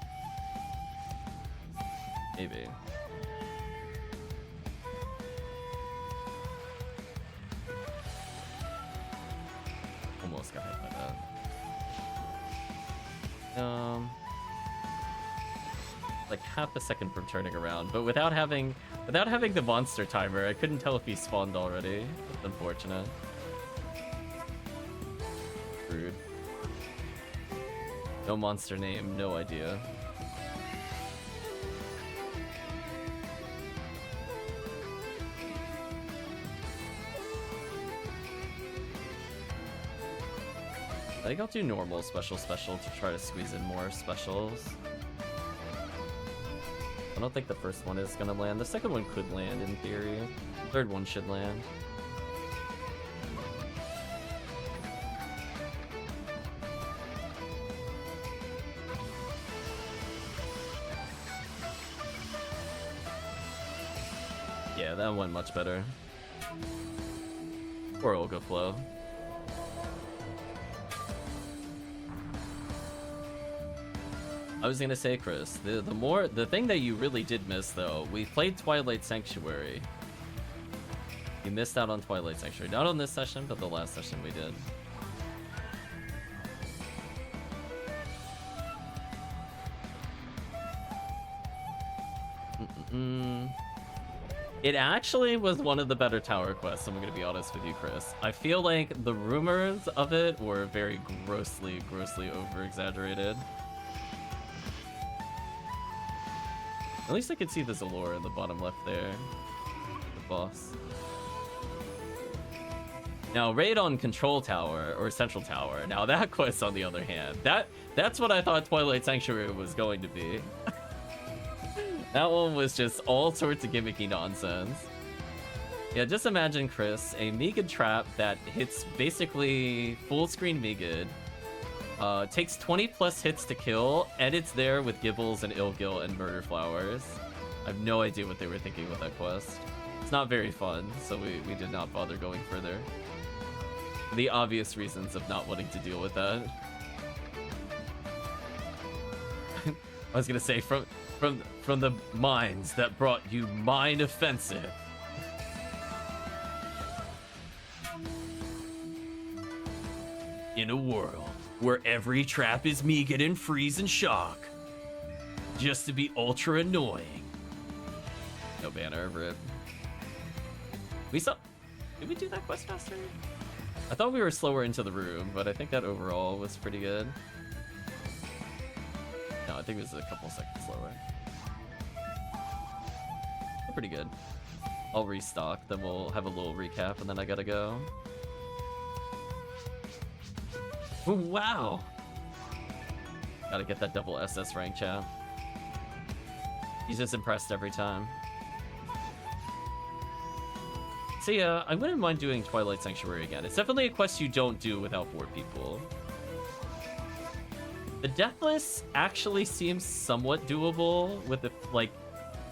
Maybe. Almost got hit by that. Like half a second from turning around, but without having the monster timer, I couldn't tell if he spawned already. That's unfortunate. Rude. No monster name, no idea. I think I'll do normal special to try to squeeze in more specials. I don't think the first one is gonna land. The second one could land in theory. The third one should land. Yeah, that went much better. Or Olga Flow. I was gonna say, Chris, the thing that you really did miss though, we played Twilight Sanctuary. You missed out on Twilight Sanctuary. Not on this session, but the last session we did. It actually was one of the better tower quests, I'm gonna be honest with you, Chris. I feel like the rumors of it were very grossly over-exaggerated. At least I could see the Zalora in the bottom left there. The boss. Now, raid on Control Tower, or Central Tower. Now, that quest, on the other hand, that's what I thought Twilight Sanctuary was going to be. That one was just all sorts of gimmicky nonsense. Yeah, just imagine, Chris, a Megid trap that hits basically full screen Megid, takes 20 plus hits to kill, and it's there with Gibbles and Ilgil and Murder Flowers. I have no idea what they were thinking with that quest. It's not very fun, so we did not bother going further. The obvious reasons of not wanting to deal with that. I was gonna say, from the minds that brought you Mine Offensive. In a world where every trap is Megid and Freeze and Shock, just to be ultra annoying. No banner, rip. Did we do that quest faster? I thought we were slower into the room, but I think that overall was pretty good. No, I think it was a couple seconds slower. Pretty good. I'll restock, then we'll have a little recap, and then I gotta go. Ooh, wow! Gotta get that double SS rank, chat. He's just impressed every time. So yeah, I wouldn't mind doing Twilight Sanctuary again. It's definitely a quest you don't do without 4 people. The Deathless actually seems somewhat doable with the, like,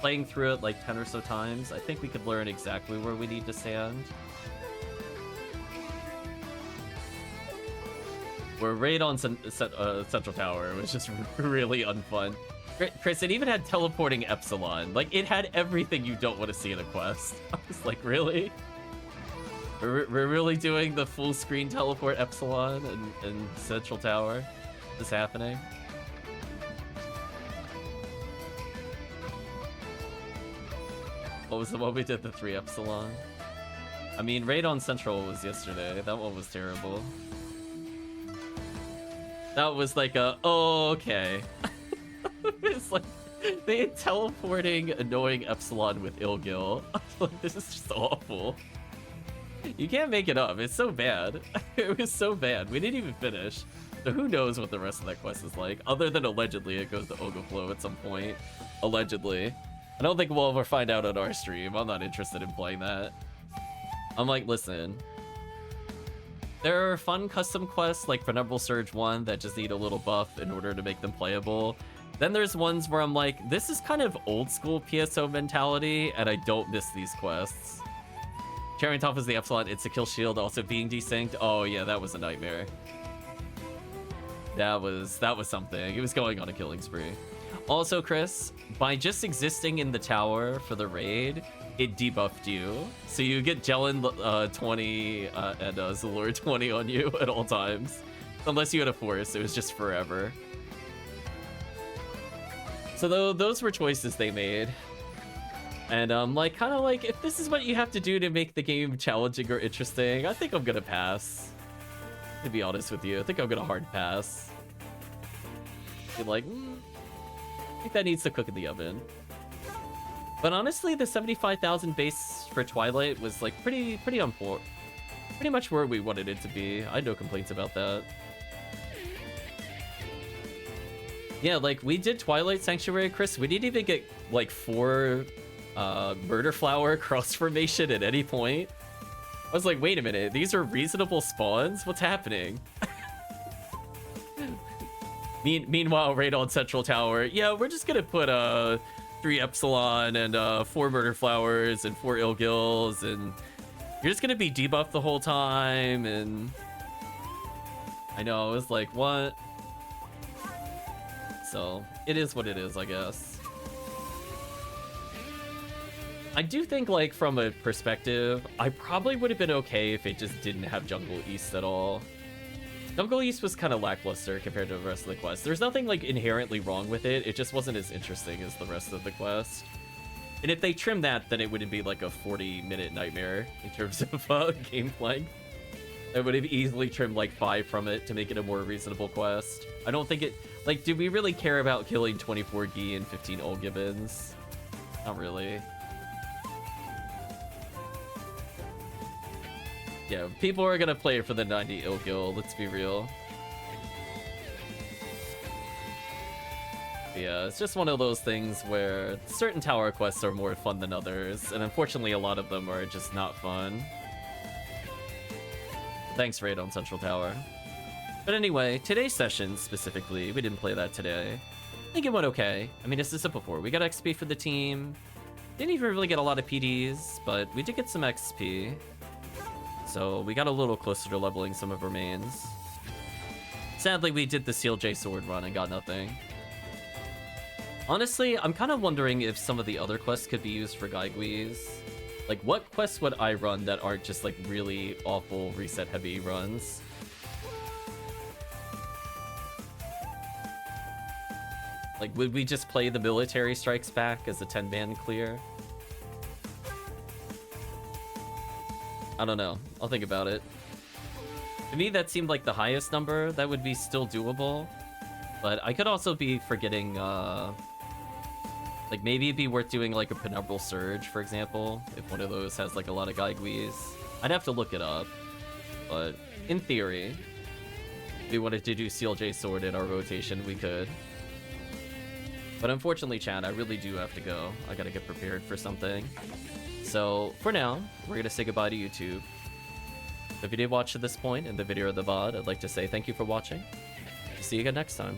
playing through it like 10 or so times. I think we could learn exactly where we need to stand. We're raid on Central Tower. It was just really unfun. Chris, it even had teleporting Epsilon. Like, it had everything you don't want to see in a quest. I was like, really? We're really doing the full screen teleport Epsilon in Central Tower? Is this happening? What was the one we did, the 3 Epsilon? I mean, raid on Central was yesterday. That one was terrible. That was like a, oh, okay. It's like, they had teleporting annoying Epsilon with Ilgil. Like, this is just awful. You can't make it up. It's so bad. It was so bad. We didn't even finish. So who knows what the rest of that quest is like, other than allegedly it goes to Ogoflow at some point. Allegedly. I don't think we'll ever find out on our stream. I'm not interested in playing that. I'm like, listen. There are fun custom quests like Penumbral Surge 1 that just need a little buff in order to make them playable. Then there's ones where I'm like, this is kind of old school PSO mentality, and I don't miss these quests. Carrying top is the Epsilon, it's a kill shield, also being desynced. Oh yeah, that was a nightmare. That was something. It was going on a killing spree. Also, Chris, by just existing in the tower for the raid, it debuffed you. So you get Jellin 20 and Zalor 20 on you at all times. Unless you had a force, it was just forever. So those were choices they made. And like, kind of like, if this is what you have to do to make the game challenging or interesting, I think I'm gonna pass. To be honest with you, I think I'm gonna hard pass. Be like, I think that needs to cook in the oven. But honestly, the 75,000 base for Twilight was like pretty on point. Pretty much where we wanted it to be. I had no complaints about that. Yeah, like we did Twilight Sanctuary, Chris. We didn't even get like 4 Murder Flower cross formation at any point. I was like, wait a minute, these are reasonable spawns? What's happening? Meanwhile, raid on Central Tower. Yeah, we're just gonna put 3 Epsilon and 4 Murder Flowers and 4 Ilgils, and you're just gonna be debuffed the whole time. And I know, I was like, what? So it is what it is, I guess. I do think, like, from a perspective, I probably would have been okay if it just didn't have Jungle East at all. Jungle East was kind of lackluster compared to the rest of the quest. There's nothing, like, inherently wrong with it. It just wasn't as interesting as the rest of the quest. And if they trimmed that, then it wouldn't be, like, a 40-minute nightmare in terms of game length. I would have easily trimmed, like, 5 from it to make it a more reasonable quest. I don't think it... Like, do we really care about killing 24 Gi and 15 Old Gibbons? Not really. Yeah, people are gonna play it for the 90 Ilgil, let's be real. Yeah, it's just one of those things where certain tower quests are more fun than others, and unfortunately a lot of them are just not fun. Thanks, Raid on Central Tower. But anyway, today's session specifically, we didn't play that today. I think it went okay. I mean, as I said before, we got XP for the team. Didn't even really get a lot of PDs, but we did get some XP. So we got a little closer to leveling some of our mains. Sadly, we did the CLJ sword run and got nothing. Honestly, I'm kind of wondering if some of the other quests could be used for Gaiguis. Like, what quests would I run that aren't just, like, really awful reset-heavy runs? Like, would we just play the Military Strikes Back as a 10-man clear? I don't know. I'll think about it. To me, that seemed like the highest number that would be still doable. But I could also be forgetting, like, maybe it'd be worth doing, like, a Penumbral Surge, for example, if one of those has, like, a lot of Gaiguis. I'd have to look it up. But, in theory, if we wanted to do CLJ Sword in our rotation, we could. But unfortunately, Chad, I really do have to go. I gotta get prepared for something. So, for now, we're going to say goodbye to YouTube. If you did watch to this point in the video or the VOD, I'd like to say thank you for watching. See you again next time.